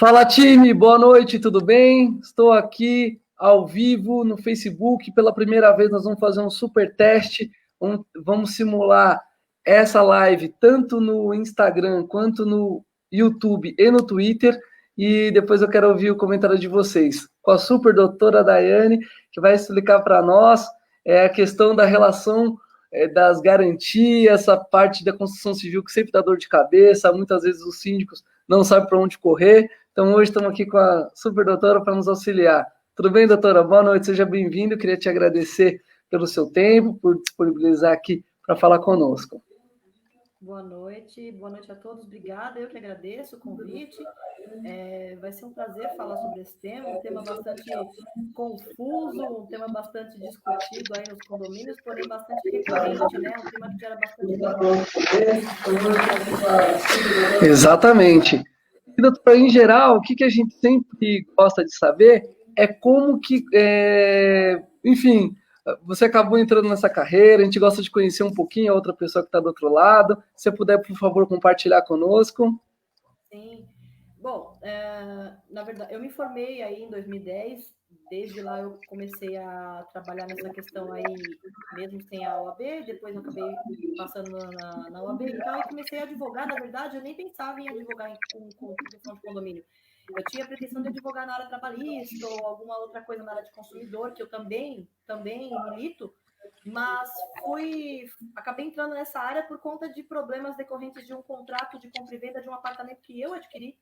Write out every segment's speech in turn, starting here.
Fala, time, boa noite, tudo bem? Estou aqui ao vivo no Facebook. Pela primeira vez nós vamos fazer um super teste. Vamos simular essa live tanto no Instagram quanto no YouTube e no Twitter. E depois eu quero ouvir o comentário de vocês com a super doutora Daiane, que vai explicar para nós a questão da relação das garantias, essa parte da construção civil que sempre dá dor de cabeça. Muitas vezes os síndicos não sabem para onde correr. Então, hoje estamos aqui com a super doutora para nos auxiliar. Tudo bem, doutora? Boa noite, seja bem-vindo. Queria te agradecer pelo seu tempo, por disponibilizar aqui para falar conosco. Boa noite a todos. Obrigada, eu que agradeço o convite. Vai ser um prazer falar sobre esse tema, um tema bastante confuso, um tema bastante discutido aí nos condomínios, porém bastante recorrente, né? Um tema que gera bastante dúvida. Exatamente. E, doutora, em geral, o que a gente sempre gosta de saber é como que, enfim, você acabou entrando nessa carreira, a gente gosta de conhecer um pouquinho a outra pessoa que está do outro lado. Se você puder, por favor, compartilhar conosco. Sim. Bom, na verdade, eu me formei aí em 2010, desde lá eu comecei a trabalhar nessa questão aí, mesmo sem a OAB, depois eu acabei passando na OAB e tal, e comecei a advogar. Na verdade, eu nem pensava em advogar com questão de condomínio. Eu tinha a pretensão de advogar na área trabalhista ou alguma outra coisa na área de consumidor, que eu também milito, mas acabei entrando nessa área por conta de problemas decorrentes de um contrato de compra e venda de um apartamento que eu adquiri.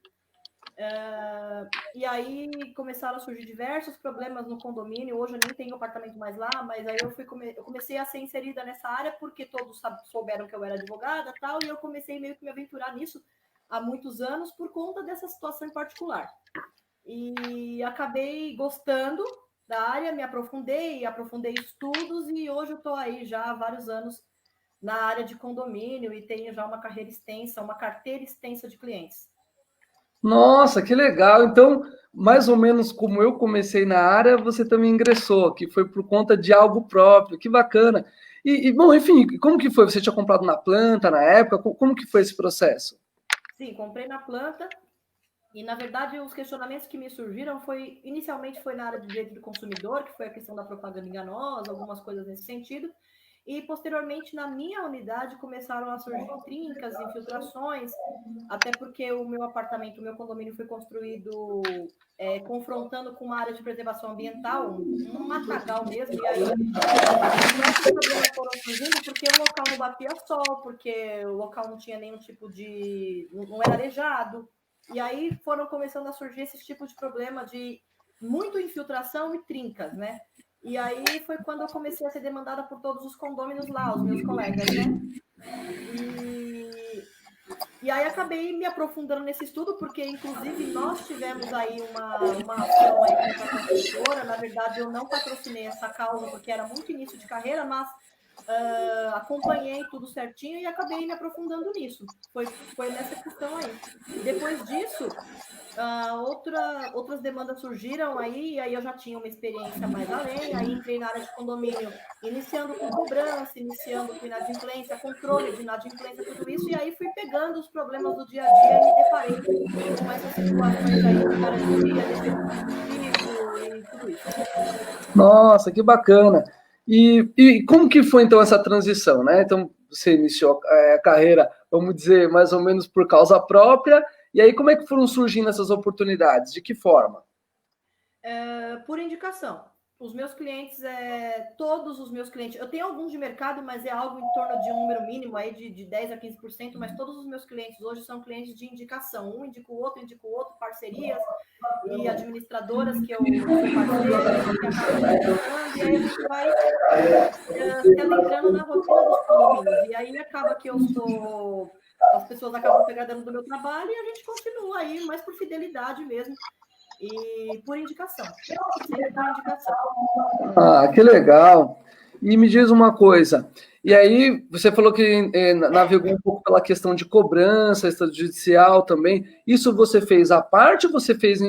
E aí começaram a surgir diversos problemas no condomínio. Hoje eu nem tenho apartamento mais lá, mas aí eu comecei a ser inserida nessa área porque todos souberam que eu era advogada e tal, e eu comecei meio que me aventurar nisso há muitos anos por conta dessa situação em particular. E acabei gostando da área, me aprofundei estudos e hoje eu estou aí já há vários anos na área de condomínio e tenho já uma carreira extensa, uma carteira extensa de clientes. Nossa, que legal! Então, mais ou menos como eu comecei na área, você também ingressou, que foi por conta de algo próprio. Que bacana! Bom, enfim, como que foi? Você tinha comprado na planta na época? Como que foi esse processo? Sim, comprei na planta. E, na verdade, os questionamentos que me surgiram inicialmente foi na área de direito do consumidor, que foi a questão da propaganda enganosa, algumas coisas nesse sentido. E, posteriormente, na minha unidade, começaram a surgir trincas, infiltrações, até porque o meu apartamento, o meu condomínio foi construído confrontando com uma área de preservação ambiental, um matagal mesmo, e aí diversos problemas foram surgindo porque o local não batia sol, porque o local não tinha nenhum tipo de... não era arejado. E aí foram começando a surgir esses tipos de problema de muito infiltração e trincas, né? E aí foi quando eu comecei a ser demandada por todos os condôminos lá, os meus colegas, né? E aí acabei me aprofundando nesse estudo, porque inclusive nós tivemos aí uma ação aí contra a construtora. Na verdade, eu não patrocinei essa causa porque era muito início de carreira, mas acompanhei tudo certinho e acabei me aprofundando nisso. Foi nessa questão aí. Depois disso, outras demandas surgiram aí, e aí eu já tinha uma experiência mais além, aí entrei na área de condomínio, iniciando com cobrança, iniciando com inadimplência, controle de inadimplência, tudo isso, e aí fui pegando os problemas do dia a dia e me deparei com essas situações aí de garantia, defeito construtivo e tudo isso. Nossa, que bacana! E como que foi, então, essa transição, né? Então, você iniciou a carreira, vamos dizer, mais ou menos por causa própria, e aí como é que foram surgindo essas oportunidades? De que forma? Por indicação. Os meus clientes, todos os meus clientes, eu tenho alguns de mercado, mas é algo em torno de um número mínimo aí de 10% a 15%, mas todos os meus clientes hoje são clientes de indicação. Um indica o outro, parcerias e administradoras que eu sou parceira e que acabam me indicando, e aí a gente vai se adentrando na rotina dos condomínios. E aí acaba que as pessoas acabam se agradando do meu trabalho e a gente continua aí, mas por fidelidade mesmo. E por indicação, sempre por indicação. Ah, que legal! E me diz uma coisa, e aí você falou que navegou um pouco pela questão de cobrança extrajudicial também. Isso você fez à parte ou você fez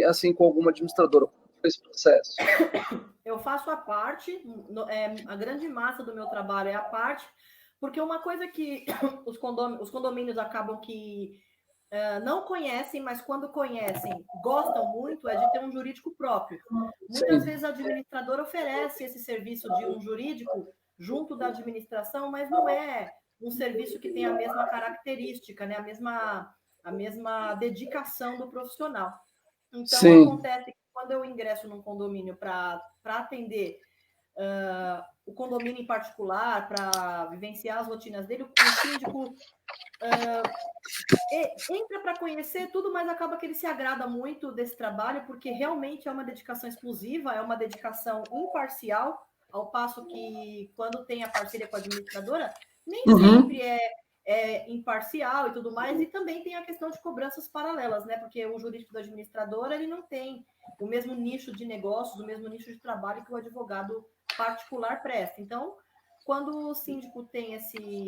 assim com alguma administradora? Como foi esse processo? Eu faço a parte, a grande massa do meu trabalho é a parte, porque uma coisa que os condomínios acabam que não conhecem, mas quando conhecem, gostam muito, é de ter um jurídico próprio. Muitas Sim. vezes a administradora oferece esse serviço de um jurídico junto da administração, mas não é um serviço que tem a mesma característica, né? A mesma dedicação do profissional. Então, Sim. acontece que quando eu ingresso num condomínio para atender o condomínio em particular, para vivenciar as rotinas dele, o síndico entra para conhecer tudo, mas acaba que ele se agrada muito desse trabalho, porque realmente é uma dedicação exclusiva, é uma dedicação imparcial, ao passo que quando tem a parceria com a administradora, nem sempre é imparcial e tudo mais, e também tem a questão de cobranças paralelas, né? Porque o jurídico da administradora, ele não tem o mesmo nicho de negócios, o mesmo nicho de trabalho que o advogado particular presta. Então, quando o síndico tem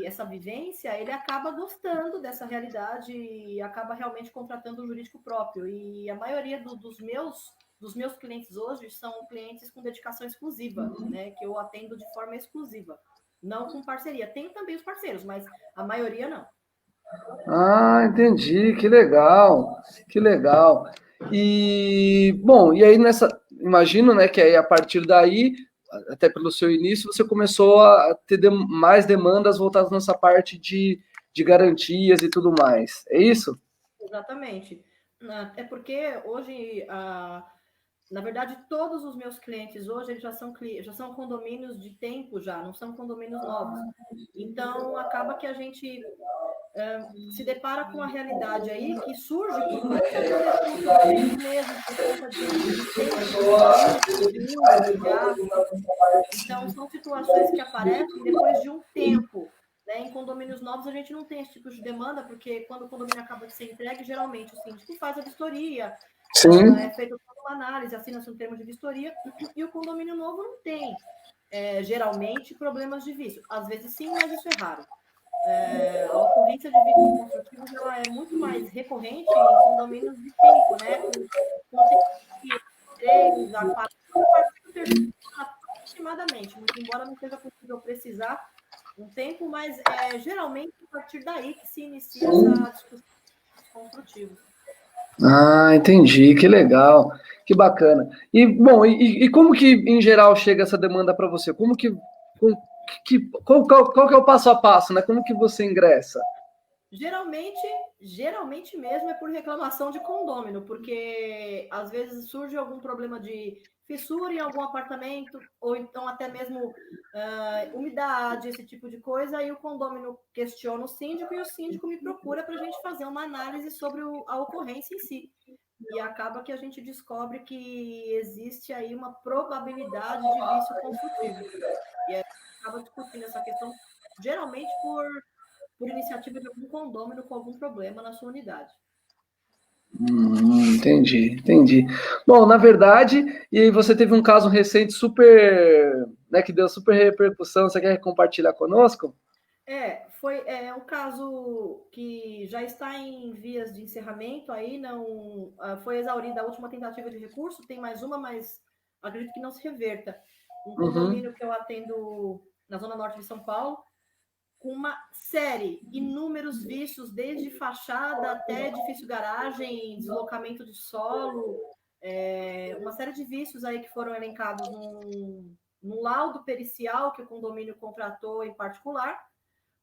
essa vivência, ele acaba gostando dessa realidade e acaba realmente contratando um jurídico próprio. E a maioria dos meus clientes hoje são clientes com dedicação exclusiva, né? Que eu atendo de forma exclusiva, não com parceria. Tem também os parceiros, mas a maioria não. Ah, entendi. Que legal. Que legal. E, bom, e aí imagino, né, que aí a partir daí, até pelo seu início, você começou a ter mais demandas voltadas nessa parte de garantias e tudo mais. É isso? Exatamente. É porque hoje na verdade, todos os meus clientes hoje eles já são condomínios de tempo já, não são condomínios novos. Então, acaba que a gente se depara com a realidade aí que surge por conta do descontrolamento mesmo, por conta de tempo de uso, de gasto. Então, são situações que aparecem depois de um tempo. Né? Em condomínios novos, a gente não tem esse tipo de demanda, porque quando o condomínio acaba de ser entregue, geralmente o síndico faz a vistoria, é feita uma análise, assina-se um termo de vistoria, e o condomínio novo não tem, geralmente, problemas de vício. Às vezes sim, mas isso é raro. A ocorrência de vícios construtivos ela é muito mais recorrente em condomínios de tempo, né? Com 3 a 4 aproximadamente, muito embora não seja possível precisar um tempo, mas geralmente a partir daí que se inicia essa discussão construtiva. Ah, entendi. Que legal. Que bacana. E, bom, e como que, em geral, chega essa demanda para você? Como qual que é o passo a passo, né? Como que você ingressa? Geralmente mesmo é por reclamação de condômino, porque às vezes surge algum problema de fissura em algum apartamento, ou então até mesmo umidade, esse tipo de coisa, e o condômino questiona o síndico e o síndico me procura para a gente fazer uma análise sobre a ocorrência em si. E acaba que a gente descobre que existe aí uma probabilidade de vício construtivo. E aí acaba discutindo essa questão, geralmente por iniciativa de algum condômino com algum problema na sua unidade. Entendi. Bom, na verdade, e aí você teve um caso recente super, né, que deu super repercussão, você quer compartilhar conosco? Foi um caso que já está em vias de encerramento, aí não foi exaurida a última tentativa de recurso, tem mais uma, mas acredito que não se reverta. Um condomínio que eu atendo na Zona Norte de São Paulo, com uma série, inúmeros vícios, desde fachada até edifício garagem, deslocamento de solo, uma série de vícios aí que foram elencados num laudo pericial que o condomínio contratou em particular.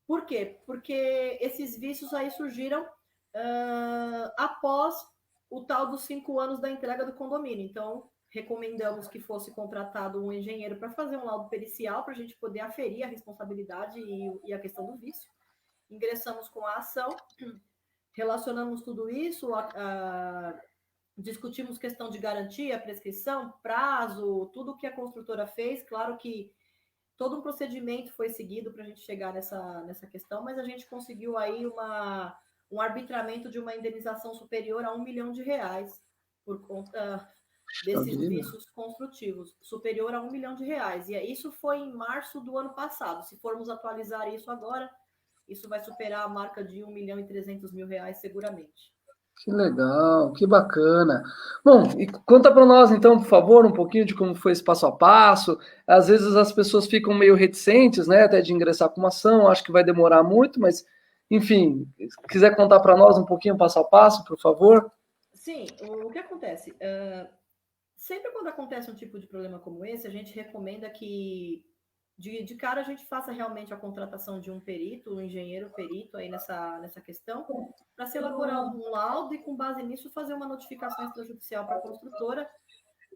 Por quê? Porque esses vícios aí surgiram após o tal dos 5 anos da entrega do condomínio. Então, recomendamos que fosse contratado um engenheiro para fazer um laudo pericial para a gente poder aferir a responsabilidade e a questão do vício. Ingressamos com a ação, relacionamos tudo isso, discutimos questão de garantia, prescrição, prazo, tudo o que a construtora fez. Claro que todo um procedimento foi seguido para a gente chegar nessa questão, mas a gente conseguiu aí um arbitramento de uma indenização superior a R$1 milhão por conta desses vícios construtivos, superior a R$1 milhão. E isso foi em março do ano passado. Se formos atualizar isso agora, isso vai superar a marca de R$1.300.000 seguramente. Que legal, que bacana. Bom, e conta para nós então, por favor, um pouquinho de como foi esse passo a passo. Às vezes as pessoas ficam meio reticentes, né, até de ingressar com uma ação, acho que vai demorar muito, mas Enfim, se quiser contar para nós um pouquinho passo a passo, por favor. Sim, o que acontece? Sempre quando acontece um tipo de problema como esse, a gente recomenda que de cara a gente faça realmente a contratação de um perito, um engenheiro perito aí nessa questão, para se elaborar um laudo e, com base nisso, fazer uma notificação extrajudicial para a construtora,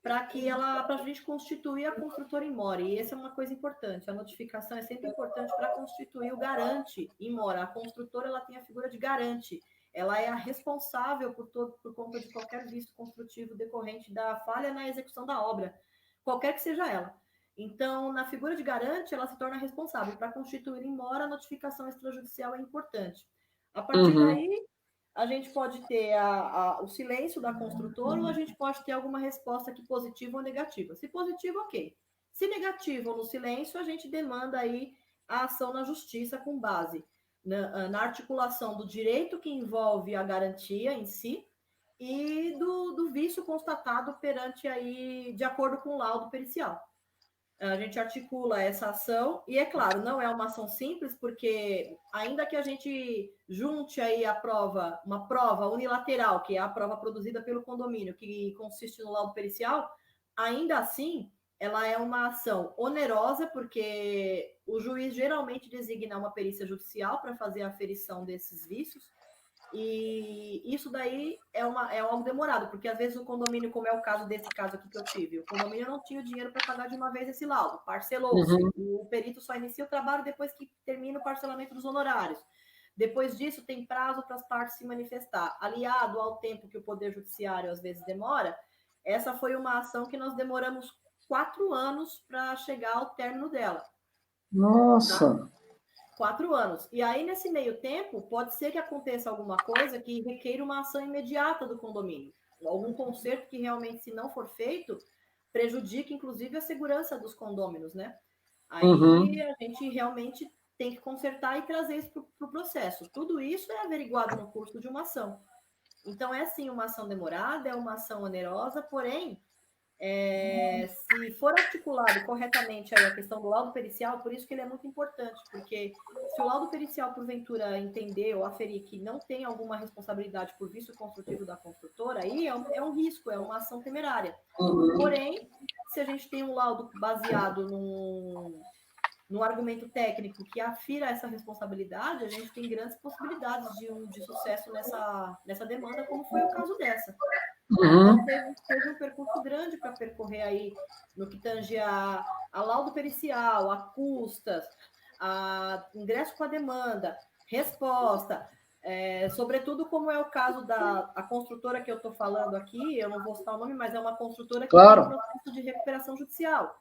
para a gente constituir a construtora in more. E essa é uma coisa importante. A notificação é sempre importante para constituir o garante in more. A construtora, ela tem a figura de garante. Ela é a responsável por conta de qualquer vício construtivo decorrente da falha na execução da obra, qualquer que seja ela. Então, na figura de garante, ela se torna responsável. Para constituir in more, a notificação extrajudicial é importante. A partir daí, a gente pode ter o silêncio da construtora ou a gente pode ter alguma resposta aqui positiva ou negativa. Se positiva, ok. Se negativo ou no silêncio, a gente demanda aí a ação na justiça com base na articulação do direito que envolve a garantia em si e do vício constatado perante aí, de acordo com o laudo pericial. A gente articula essa ação, e é claro, não é uma ação simples, porque ainda que a gente junte aí uma prova unilateral, que é a prova produzida pelo condomínio, que consiste no laudo pericial, ainda assim, ela é uma ação onerosa, porque o juiz geralmente designa uma perícia judicial para fazer a aferição desses vícios, e isso daí é algo demorado, porque às vezes o condomínio, como é o caso desse caso aqui que eu tive, o condomínio não tinha o dinheiro para pagar de uma vez esse laudo, parcelou-se. O perito só inicia o trabalho depois que termina o parcelamento dos honorários. Depois disso, tem prazo para as partes se manifestar. Aliado ao tempo que o Poder Judiciário às vezes demora, essa foi uma ação que nós demoramos 4 anos para chegar ao término dela. Nossa! Tá? 4 anos. E aí, nesse meio tempo, pode ser que aconteça alguma coisa que requeira uma ação imediata do condomínio. Algum conserto que realmente, se não for feito, prejudique, inclusive, a segurança dos condôminos, né? Aí a gente realmente tem que consertar e trazer isso para o processo. Tudo isso é averiguado no curso de uma ação. Então, é sim uma ação demorada, é uma ação onerosa, porém, se for articulado corretamente aí a questão do laudo pericial, por isso que ele é muito importante, porque se o laudo pericial, porventura, entender ou aferir que não tem alguma responsabilidade por vício construtivo da construtora, aí é um risco, é uma ação temerária. Porém, se a gente tem um laudo baseado num argumento técnico que afira essa responsabilidade, a gente tem grandes possibilidades de sucesso nessa demanda, como foi o caso dessa. Então, teve um percurso grande para percorrer aí no que tange a laudo pericial, a custas, a ingresso com a demanda, resposta, sobretudo como é o caso a construtora que eu estou falando aqui, eu não vou citar o nome, mas é uma construtora que tem processo de recuperação judicial.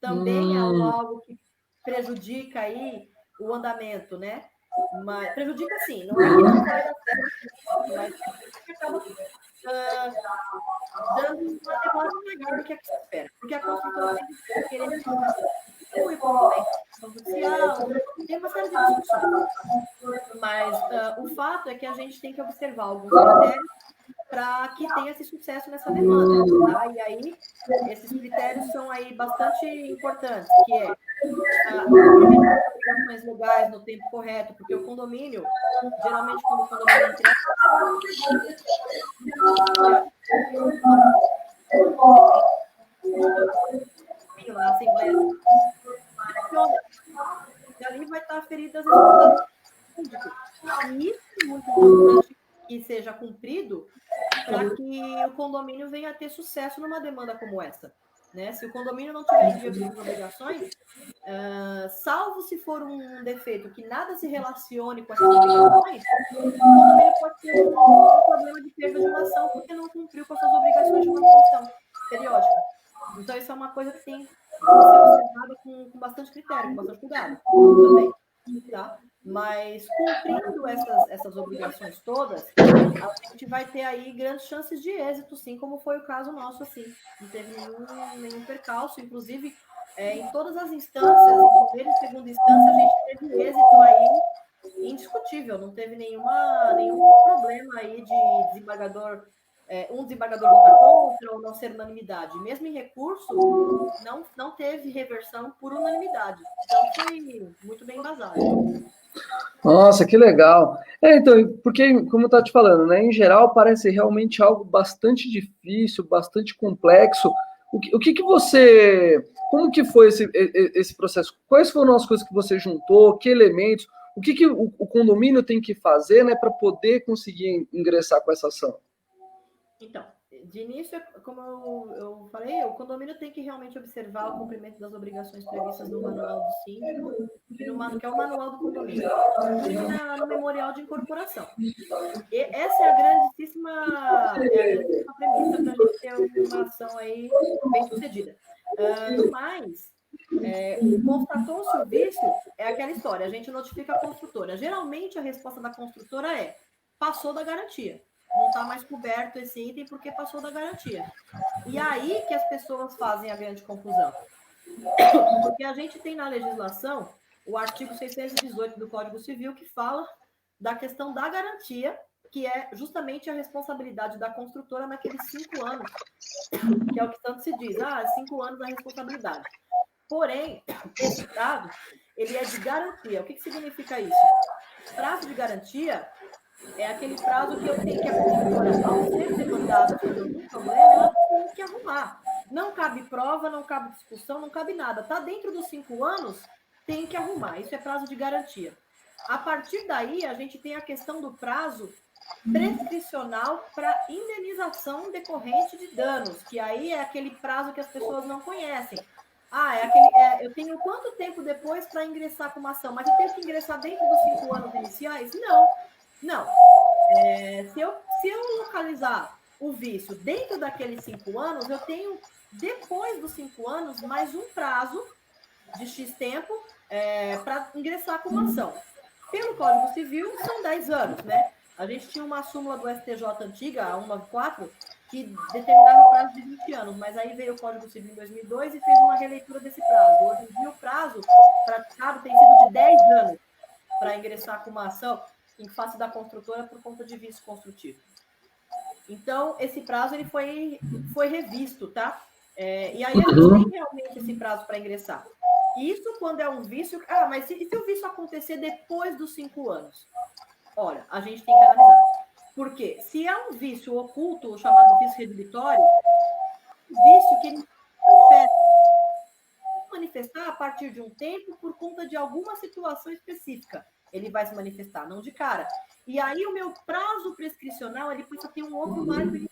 Também é algo que prejudica aí o andamento, né? Mas prejudica sim, não é que não vai dar certo, mas acaba dando uma demora maior do que a que se espera, porque a construtora tem que querer contribuir com a judicial, tem uma série de discussões. Mas o fato é que a gente tem que observar alguns critérios para que tenha esse sucesso nessa demanda, tá? E aí, esses critérios são aí bastante importantes, que é as obrigações legais no tempo correto, porque o condomínio, geralmente quando o condomínio entrega, na Assembleia, e ali vai estar feridas as responsabilidades públicas. E isso é muito importante que seja cumprido para que o condomínio venha a ter sucesso numa demanda como essa. Né? Se o condomínio não tiver em dia com as obrigações, salvo se for um defeito que nada se relacione com essas obrigações, o condomínio pode ter um problema de perda de uma ação porque não cumpriu com as suas obrigações de manutenção periódica. Então, isso é uma coisa que tem que ser observada com bastante critério, com bastante cuidado também. Tá? Mas cumprindo essas obrigações todas, a gente vai ter aí grandes chances de êxito, sim, como foi o caso nosso, assim. Não teve nenhum percalço, inclusive em todas as instâncias, em primeira e segunda instância, a gente teve êxito aí indiscutível, não teve nenhum problema aí de desembargador, um desembargador votar contra ou não ser unanimidade. Mesmo em recurso, não teve reversão por unanimidade. Então, foi muito bem embasado. Nossa, que legal. Então, porque, como eu estava te falando, né, em geral parece realmente algo bastante difícil, bastante complexo. O que você, como que foi esse processo? Quais foram as coisas que você juntou? Que elementos? O que o condomínio tem que fazer, né, para poder conseguir ingressar com essa ação? Então, de início, como eu falei, o condomínio tem que realmente observar o cumprimento das obrigações previstas no manual do síndico, que é o manual do condomínio, e no memorial de incorporação. E essa é a grandíssima premissa para a gente ter uma ação aí bem sucedida. Mas, constatou-se o vício, é aquela história, a gente notifica a construtora. Geralmente, a resposta da construtora é: passou da garantia. Não está mais coberto esse item porque passou da garantia. E aí que as pessoas fazem a grande confusão. Porque a gente tem na legislação o artigo 618 do Código Civil que fala da questão da garantia, que é justamente a responsabilidade da construtora naqueles 5 anos, que é o que tanto se diz, 5 anos a responsabilidade. Porém, esse prazo, ele é de garantia. O que significa isso? Prazo de garantia é aquele prazo que eu tenho que a construtora, ao ser demandada sobre algum problema, ela tem que arrumar. Não cabe prova, não cabe discussão, não cabe nada. Está dentro dos 5 anos, tem que arrumar. Isso é prazo de garantia. A partir daí, a gente tem a questão do prazo prescricional para indenização decorrente de danos, que aí é aquele prazo que as pessoas não conhecem. Eu tenho quanto tempo depois para ingressar com uma ação? Mas eu tenho que ingressar dentro dos 5 anos iniciais? Não. Se eu localizar o vício dentro daqueles 5 anos, eu tenho, depois dos 5 anos, mais um prazo de X tempo para ingressar com uma ação. Pelo Código Civil, são 10 anos, né? A gente tinha uma súmula do STJ antiga, a 194, que determinava o prazo de 20 anos, mas aí veio o Código Civil em 2002 e fez uma releitura desse prazo. Hoje em dia, o prazo praticado tem sido de 10 anos para ingressar com uma ação em face da construtora por conta de vício construtivo. Então, esse prazo ele foi revisto, tá? E aí a gente tem realmente esse prazo para ingressar. Isso quando é um vício... mas e se o vício acontecer depois dos 5 anos? Olha, a gente tem que analisar. Por quê? Se é um vício oculto, chamado vício redditório, vício que ele manifestar a partir de um tempo por conta de alguma situação específica. Ele vai se manifestar, não de cara. E aí o meu prazo prescricional, ele passa a ter um outro marco inicial,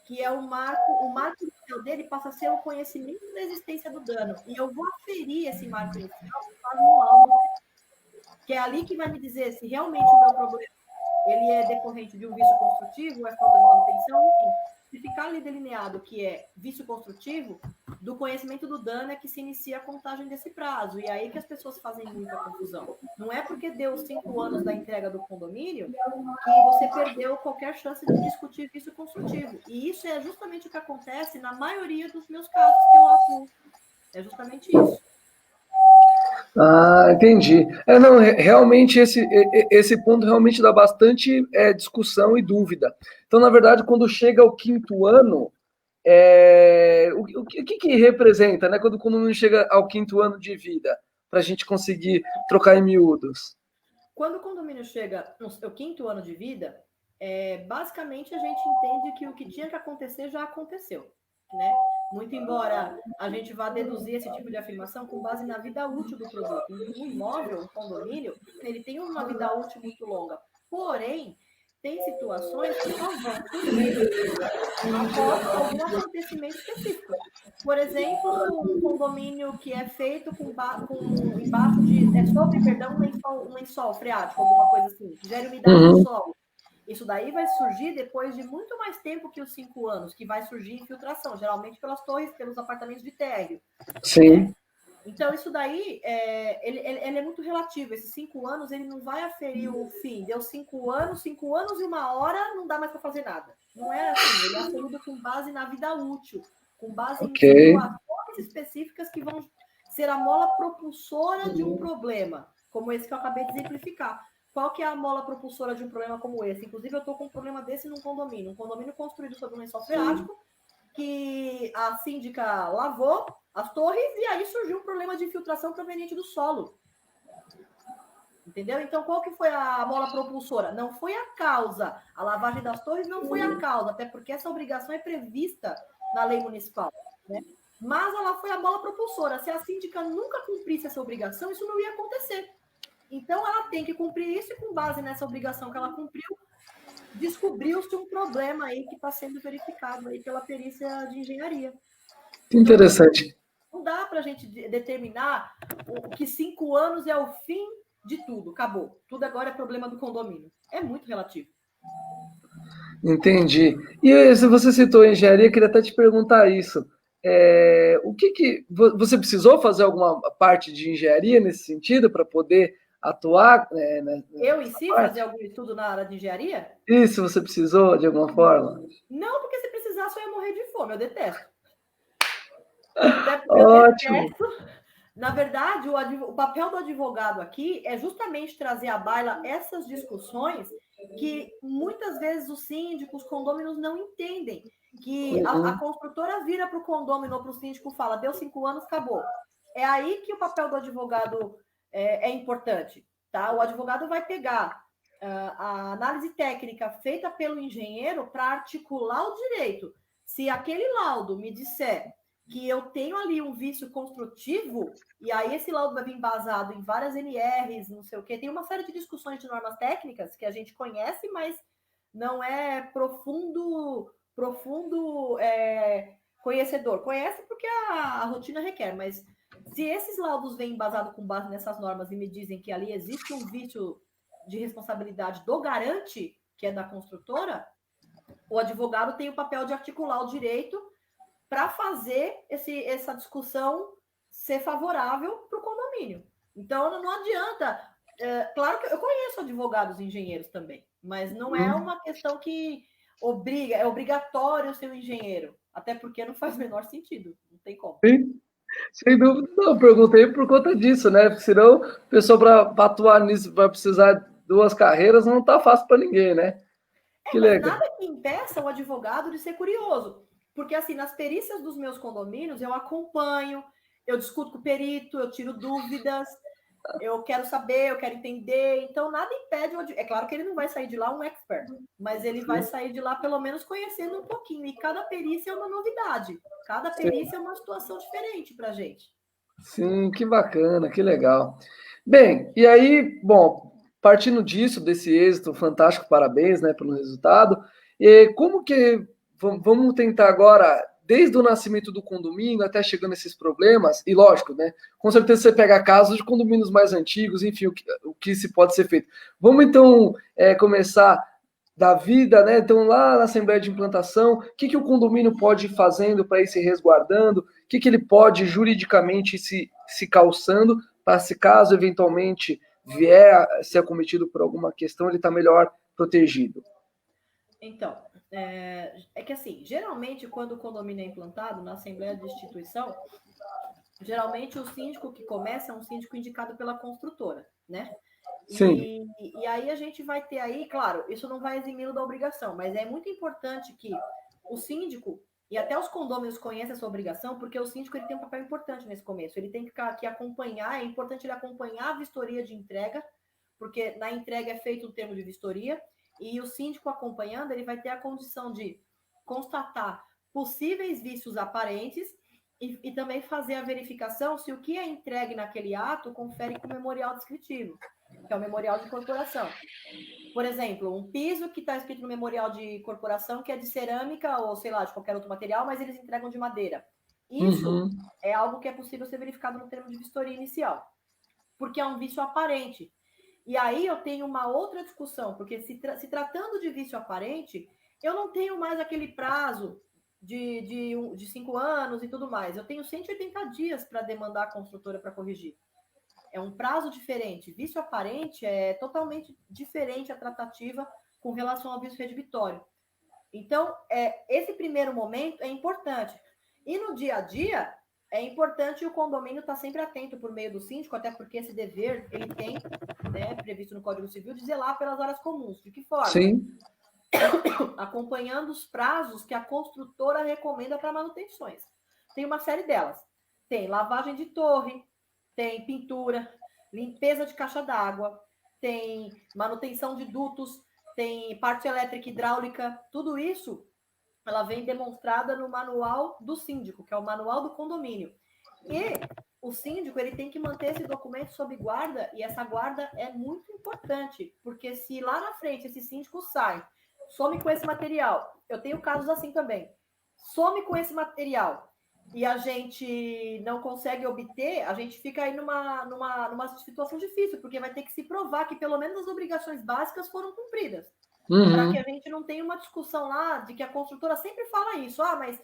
que é o marco inicial dele passa a ser o conhecimento da existência do dano. E eu vou aferir esse marco inicial no laudo, que é ali que vai me dizer se realmente o meu problema ele é decorrente de um vício construtivo, é falta de manutenção, enfim. Se ficar ali delineado que é vício construtivo, do conhecimento do dano é que se inicia a contagem desse prazo. E aí que as pessoas fazem muita confusão. Não é porque deu 5 anos da entrega do condomínio que você perdeu qualquer chance de discutir vício construtivo. E isso é justamente o que acontece na maioria dos meus casos que eu atuo. É justamente isso. Entendi. Não, realmente esse ponto realmente dá bastante discussão e dúvida. Então, na verdade, quando chega ao 5º ano, o que representa, né? Quando o condomínio chega ao 5º ano de vida, para a gente conseguir trocar em miúdos? Quando o condomínio chega no seu 5º ano de vida, basicamente a gente entende que o que tinha que acontecer já aconteceu, né? Muito embora a gente vá deduzir esse tipo de afirmação com base na vida útil do produto. Um imóvel, um condomínio, ele tem uma vida útil muito longa. Porém, tem situações que só vão surgir após algum acontecimento específico. Por exemplo, um condomínio que é feito embaixo de... um lençol freático, alguma coisa assim, que gere umidade no solo. Isso daí vai surgir depois de muito mais tempo que os 5 anos, que vai surgir infiltração, geralmente pelas torres, pelos apartamentos de térreo. Sim. Né? Então, isso daí, ele é muito relativo. Esses 5 anos, ele não vai aferir o fim. Deu 5 anos e 1 hora, não dá mais para fazer nada. Não é assim. Ele é aferido com base na vida útil, com base em situações específicas que vão ser a mola propulsora de um problema, como esse que eu acabei de exemplificar. Qual que é a mola propulsora de um problema como esse? Inclusive, eu estou com um problema desse num condomínio. Um condomínio construído sobre um lençol freático, que a síndica lavou as torres e aí surgiu um problema de infiltração proveniente do solo. Entendeu? Então, qual que foi a mola propulsora? Não foi a causa. A lavagem das torres não foi a causa, até porque essa obrigação é prevista na lei municipal, né? Mas ela foi a mola propulsora. Se a síndica nunca cumprisse essa obrigação, isso não ia acontecer. Então, ela tem que cumprir isso e, com base nessa obrigação que ela cumpriu, descobriu-se um problema aí que está sendo verificado aí pela perícia de engenharia. Que Então, interessante. não dá para a gente determinar que 5 anos é o fim de tudo, acabou. Tudo agora é problema do condomínio. É muito relativo. Entendi. E se você citou engenharia, queria até te perguntar isso. O que você precisou fazer alguma parte de engenharia nesse sentido para poder atuar, Eu em nessa si parte? fazer algum estudo na área de engenharia? Isso você precisou de alguma forma? Não, porque se precisasse eu ia morrer de fome, eu detesto. Eu Ótimo. detesto. Na verdade, o papel do advogado aqui é justamente trazer à baila essas discussões que muitas vezes os síndicos, os condôminos não entendem. Que a construtora vira para o condômino ou para o síndico e fala, deu 5 anos, acabou. É aí que o papel do advogado é importante. Tá? O advogado vai pegar a análise técnica feita pelo engenheiro para articular o direito. Se aquele laudo me disser que eu tenho ali um vício construtivo, e aí esse laudo vai vir embasado em várias NRs, não sei o quê. Tem uma série de discussões de normas técnicas que a gente conhece, mas não é profundo conhecedor. Conhece porque a rotina requer, mas se esses laudos vêm embasados com base nessas normas e me dizem que ali existe um vício de responsabilidade do garante, que é da construtora, o advogado tem o papel de articular o direito para fazer essa discussão ser favorável para o condomínio. Então, não adianta. Claro que eu conheço advogados e engenheiros também, mas não é uma questão que é obrigatório ser um engenheiro, até porque não faz o menor sentido, não tem como. Sim, sem dúvida. Não, perguntei por conta disso, né? Porque senão a pessoa para atuar nisso vai precisar de 2 carreiras, não tá fácil para ninguém, né? Que Mas legal. nada que impeça o advogado de ser curioso. Porque, assim, nas perícias dos meus condomínios, eu acompanho, eu discuto com o perito, eu tiro dúvidas, eu quero saber, eu quero entender. Então, nada impede. É claro que ele não vai sair de lá um expert, mas ele vai sair de lá pelo menos conhecendo um pouquinho. E cada perícia é uma novidade. Cada perícia é uma situação diferente para a gente. Sim, que bacana, que legal. Bem, e aí, bom, partindo disso, desse êxito fantástico, parabéns, né, pelo resultado. E como que vamos tentar agora, desde o nascimento do condomínio até chegando nesses problemas, e lógico, né, com certeza você pega casos de condomínios mais antigos, enfim, o que se pode ser feito. Vamos então começar da vida, né? Então, lá na Assembleia de Implantação, o que o condomínio pode ir fazendo para ir se resguardando? O que ele pode juridicamente se calçando para, se caso eventualmente vier a ser acometido por alguma questão, ele está melhor protegido? Então, que assim, geralmente quando o condomínio é implantado na Assembleia de Instituição, geralmente o síndico que começa é um síndico indicado pela construtora, né? Sim. E aí a gente vai ter aí, claro, isso não vai eximi-lo da obrigação, mas é muito importante que o síndico e até os condôminos conheçam essa obrigação, porque o síndico ele tem um papel importante nesse começo. Ele tem que acompanhar, é importante ele acompanhar a vistoria de entrega, porque na entrega é feito um termo de vistoria, e o síndico acompanhando, ele vai ter a condição de constatar possíveis vícios aparentes e também fazer a verificação se o que é entregue naquele ato confere com o memorial descritivo, que é o memorial de corporação. Por exemplo, um piso que está escrito no memorial de corporação que é de cerâmica ou, sei lá, de qualquer outro material, mas eles entregam de madeira. Isso é algo que é possível ser verificado no termo de vistoria inicial, porque é um vício aparente. E aí eu tenho uma outra discussão, porque se tratando de vício aparente, eu não tenho mais aquele prazo de 5 anos e tudo mais. Eu tenho 180 dias para demandar a construtora para corrigir. É um prazo diferente. Vício aparente é totalmente diferente a tratativa com relação ao vício redibitório. Então, esse primeiro momento é importante. E no dia a dia, é importante o condomínio estar sempre atento por meio do síndico, até porque esse dever ele tem, né, previsto no Código Civil, de zelar pelas áreas comuns. De que forma? Sim. Acompanhando os prazos que a construtora recomenda para manutenções. Tem uma série delas. Tem lavagem de torre, tem pintura, limpeza de caixa d'água, tem manutenção de dutos, tem parte elétrica e hidráulica, tudo isso ela vem demonstrada no manual do síndico, que é o manual do condomínio. E o síndico ele tem que manter esse documento sob guarda, e essa guarda é muito importante, porque se lá na frente esse síndico sai, some com esse material, eu tenho casos assim também, some com esse material, e a gente não consegue obter, a gente fica aí numa situação difícil, porque vai ter que se provar que pelo menos as obrigações básicas foram cumpridas. Para que a gente não tenha uma discussão lá de que a construtora sempre fala isso, mas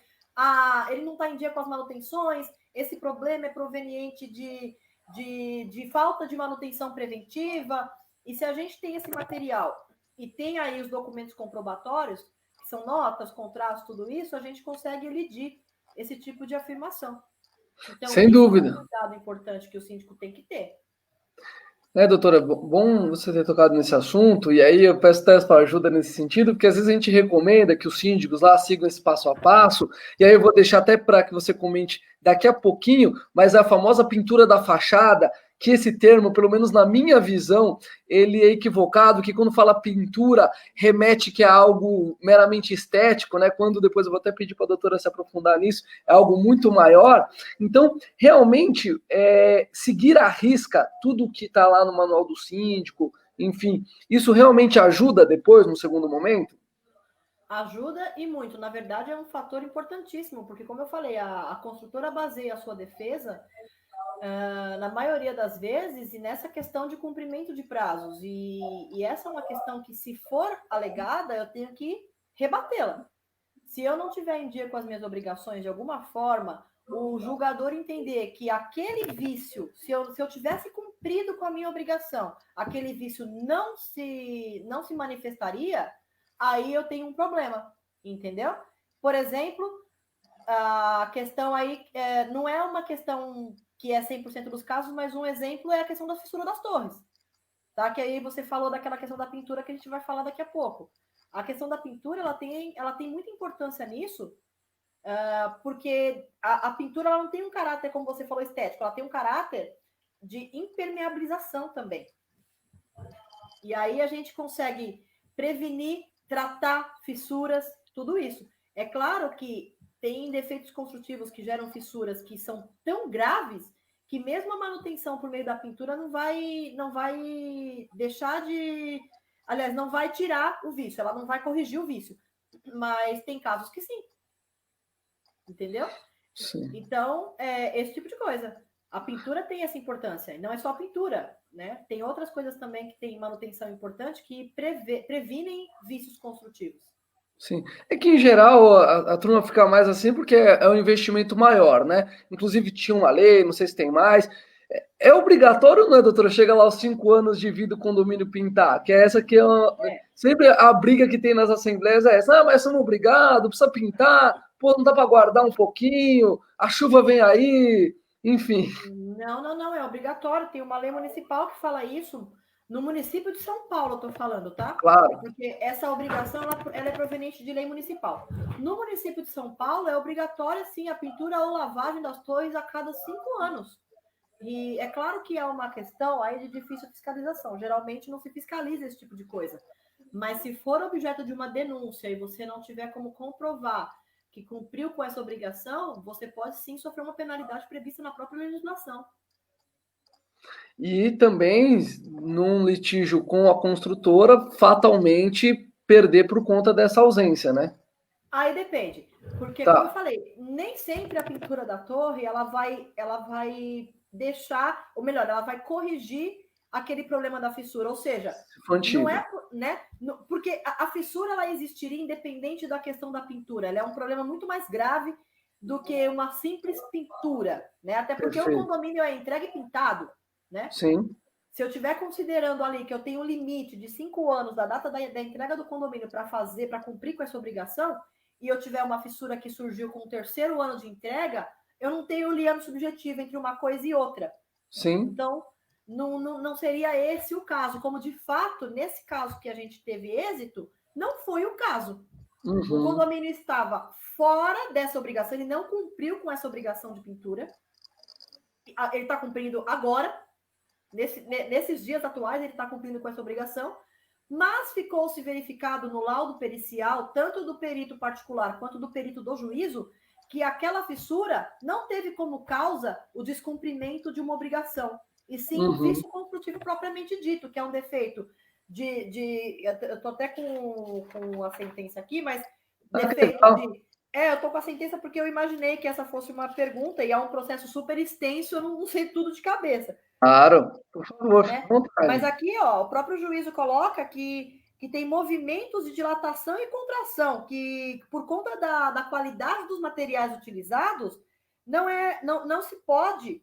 ele não está em dia com as manutenções, esse problema é proveniente de falta de manutenção preventiva, e se a gente tem esse material e tem aí os documentos comprobatórios, que são notas, contratos, tudo isso, a gente consegue elidir esse tipo de afirmação. Então, sem dúvida. É um cuidado importante que o síndico tem que ter. Doutora, bom você ter tocado nesse assunto, e aí eu peço até para ajuda nesse sentido, porque às vezes a gente recomenda que os síndicos lá sigam esse passo a passo, e aí eu vou deixar até para que você comente daqui a pouquinho, mas a famosa pintura da fachada, que esse termo, pelo menos na minha visão, ele é equivocado, que quando fala pintura, remete que é algo meramente estético, né? Quando depois eu vou até pedir para a doutora se aprofundar nisso, é algo muito maior. Então, realmente, seguir à risca tudo que está lá no manual do síndico, enfim, isso realmente ajuda depois, no segundo momento? Ajuda e muito. Na verdade, é um fator importantíssimo, porque, como eu falei, a construtora baseia a sua defesa na maioria das vezes, e nessa questão de cumprimento de prazos. E essa é uma questão que, se for alegada, eu tenho que rebatê-la. Se eu não tiver em dia com as minhas obrigações de alguma forma, o julgador entender que aquele vício, se eu tivesse cumprido com a minha obrigação, aquele vício não se manifestaria, aí eu tenho um problema, entendeu? Por exemplo, a questão aí não é uma questão que é 100% dos casos, mas um exemplo é a questão da fissura das torres, tá? Que aí você falou daquela questão da pintura que a gente vai falar daqui a pouco. A questão da pintura, ela tem muita importância nisso, porque a pintura ela não tem um caráter, como você falou, estético, ela tem um caráter de impermeabilização também. E aí a gente consegue prevenir, tratar fissuras, tudo isso. É claro que tem defeitos construtivos que geram fissuras que são tão graves que mesmo a manutenção por meio da pintura não vai deixar de... Aliás, não vai tirar o vício, ela não vai corrigir o vício. Mas tem casos que sim. Entendeu? Sim. Então, esse tipo de coisa. A pintura tem essa importância. E não é só a pintura, né? Tem outras coisas também que têm manutenção importante que previnem vícios construtivos. Sim. É que, em geral, a turma fica mais assim porque é um investimento maior, né? Inclusive, tinha uma lei, não sei se tem mais. É obrigatório, não é, doutora? Chega lá aos 5 anos de vida o condomínio pintar, que é essa que sempre a briga que tem nas assembleias é essa. Mas somos obrigados, precisa pintar, pô, não dá para guardar um pouquinho, a chuva vem aí, enfim. Não, é obrigatório. Tem uma lei municipal que fala isso. No município de São Paulo, eu estou falando, tá? Claro. Porque essa obrigação ela é proveniente de lei municipal. No município de São Paulo, é obrigatória, sim, a pintura ou lavagem das torres a cada 5 anos. E é claro que é uma questão aí de difícil fiscalização. Geralmente não se fiscaliza esse tipo de coisa. Mas se for objeto de uma denúncia e você não tiver como comprovar que cumpriu com essa obrigação, você pode sim sofrer uma penalidade prevista na própria legislação. E também, num litígio com a construtora, fatalmente perder por conta dessa ausência, né? Aí depende, porque Tá. como eu falei, nem sempre a pintura da torre ela vai deixar, ou melhor, ela vai corrigir aquele problema da fissura, ou seja, não é, né? Porque a fissura ela existiria independente da questão da pintura, ela é um problema muito mais grave do que uma simples pintura, né? Até porque o condomínio é entregue pintado, né? Sim. Se eu estiver considerando ali que eu tenho um limite de 5 anos da data da entrega do condomínio para cumprir com essa obrigação, e eu tiver uma fissura que surgiu com o 3º ano de entrega, eu não tenho liame subjetivo entre uma coisa e outra. Sim. Então, não seria esse o caso. Como, de fato, nesse caso que a gente teve êxito, não foi o caso. Uhum. O condomínio estava fora dessa obrigação, ele não cumpriu com essa obrigação de pintura. Ele está cumprindo agora, nesses dias atuais, ele está cumprindo com essa obrigação, mas ficou-se verificado no laudo pericial, tanto do perito particular quanto do perito do juízo, que aquela fissura não teve como causa o descumprimento de uma obrigação, e sim o vício construtivo propriamente dito, que é um defeito eu estou até com a sentença aqui, mas defeito de... eu estou com a sentença porque eu imaginei que essa fosse uma pergunta, e é um processo super extenso, eu não sei tudo de cabeça. Claro, por favor. Né? Mas aqui, ó, o próprio juízo coloca que tem movimentos de dilatação e contração, que por conta da qualidade dos materiais utilizados, não se pode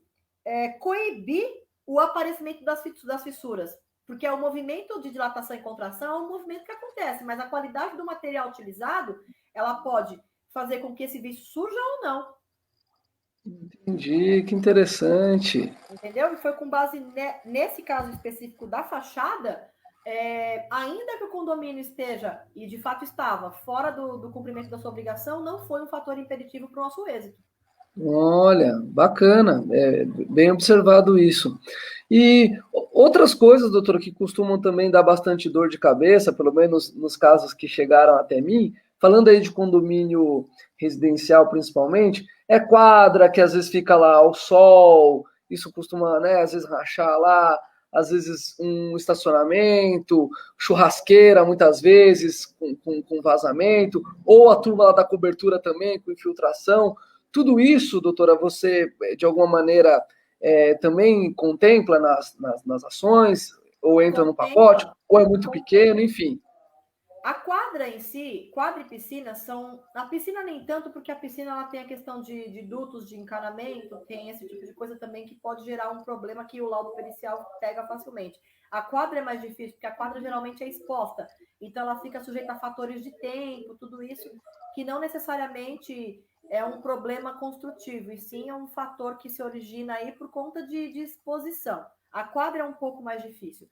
coibir o aparecimento das fissuras, porque o movimento de dilatação e contração é um movimento que acontece, mas a qualidade do material utilizado, ela pode fazer com que esse vício surja ou não. Entendi, que interessante. Entendeu? E foi com base nesse caso específico da fachada, ainda que o condomínio esteja, e de fato estava, fora do cumprimento da sua obrigação, não foi um fator impeditivo para o nosso êxito. Olha, bacana, bem observado isso. E outras coisas, doutor, que costumam também dar bastante dor de cabeça, pelo menos nos casos que chegaram até mim, falando aí de condomínio residencial principalmente, é quadra que às vezes fica lá ao sol, isso costuma, né, às vezes rachar lá, às vezes um estacionamento, churrasqueira muitas vezes com vazamento, ou a turma lá da cobertura também com infiltração. Tudo isso, doutora, você de alguma maneira também contempla nas ações, ou entra no pacote, ou é muito pequeno, enfim. A quadra em si, quadra e piscina são... A piscina nem tanto, porque a piscina ela tem a questão de dutos de encanamento, tem esse tipo de coisa também que pode gerar um problema que o laudo pericial pega facilmente. A quadra é mais difícil, porque a quadra geralmente é exposta, então ela fica sujeita a fatores de tempo, tudo isso, que não necessariamente é um problema construtivo, e sim é um fator que se origina aí por conta de exposição. A quadra é um pouco mais difícil.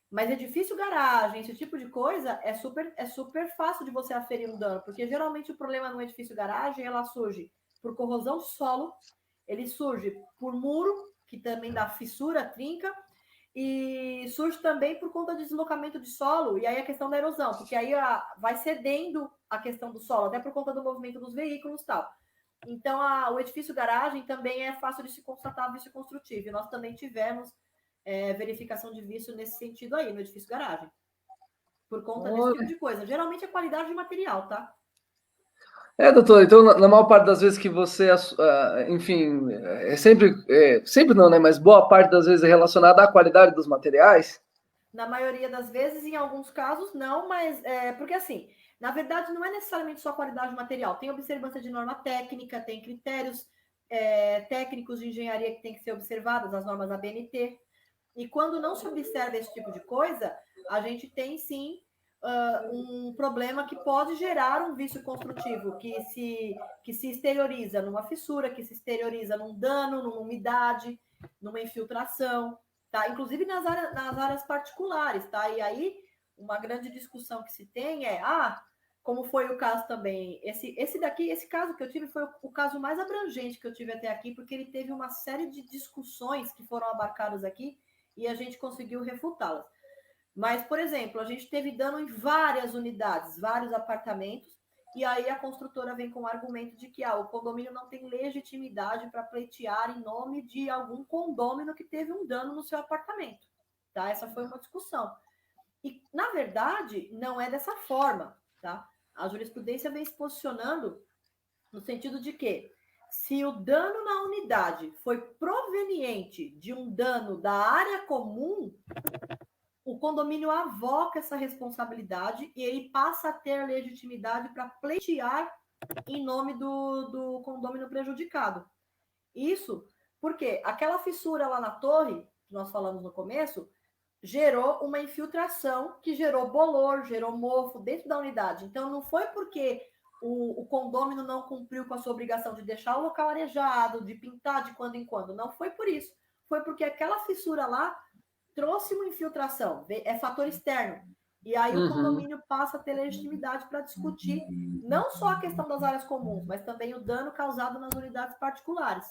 Mas edifício, garagem, esse tipo de coisa é super fácil de você aferir um dano, porque geralmente o problema no edifício garagem, ela surge por corrosão de solo, ele surge por muro, que também dá fissura, trinca, e surge também por conta de deslocamento de solo, e aí a questão da erosão, porque aí vai cedendo a questão do solo, até por conta do movimento dos veículos e tal. Então, o edifício garagem também é fácil de se constatar vício construtivo, e nós também tivemos verificação de vício nesse sentido aí, no edifício garagem. Por conta desse tipo de coisa. Geralmente é qualidade de material, tá? Doutor, então na maior parte das vezes que você, enfim, sempre não, né, mas boa parte das vezes é relacionada à qualidade dos materiais? Na maioria das vezes, em alguns casos, não, mas porque assim, na verdade, não é necessariamente só qualidade de material, tem observância de norma técnica, tem critérios técnicos de engenharia que tem que ser observados, as normas ABNT, e quando não se observa esse tipo de coisa, a gente tem sim um problema que pode gerar um vício construtivo que se exterioriza numa fissura, que se exterioriza num dano, numa umidade, numa infiltração, tá? Inclusive nas áreas particulares, tá? E aí uma grande discussão que se tem como foi o caso também, esse caso que eu tive foi o caso mais abrangente que eu tive até aqui, porque ele teve uma série de discussões que foram abarcadas aqui e a gente conseguiu refutá-las. Mas, por exemplo, a gente teve dano em várias unidades, vários apartamentos, e aí a construtora vem com o argumento de que o condomínio não tem legitimidade para pleitear em nome de algum condômino que teve um dano no seu apartamento. Tá? Essa foi uma discussão. E, na verdade, não é dessa forma. Tá? A jurisprudência vem se posicionando no sentido de que, se o dano na unidade foi proveniente de um dano da área comum, o condomínio avoca essa responsabilidade e ele passa a ter legitimidade para pleitear em nome do condômino prejudicado. Isso porque aquela fissura lá na torre, que nós falamos no começo, gerou uma infiltração que gerou bolor, gerou mofo dentro da unidade. Então, não foi porque o condômino não cumpriu com a sua obrigação de deixar o local arejado, de pintar de quando em quando. Não foi por isso. Foi porque aquela fissura lá trouxe uma infiltração. É fator externo. E aí o condomínio passa a ter legitimidade para discutir não só a questão das áreas comuns, mas também o dano causado nas unidades particulares.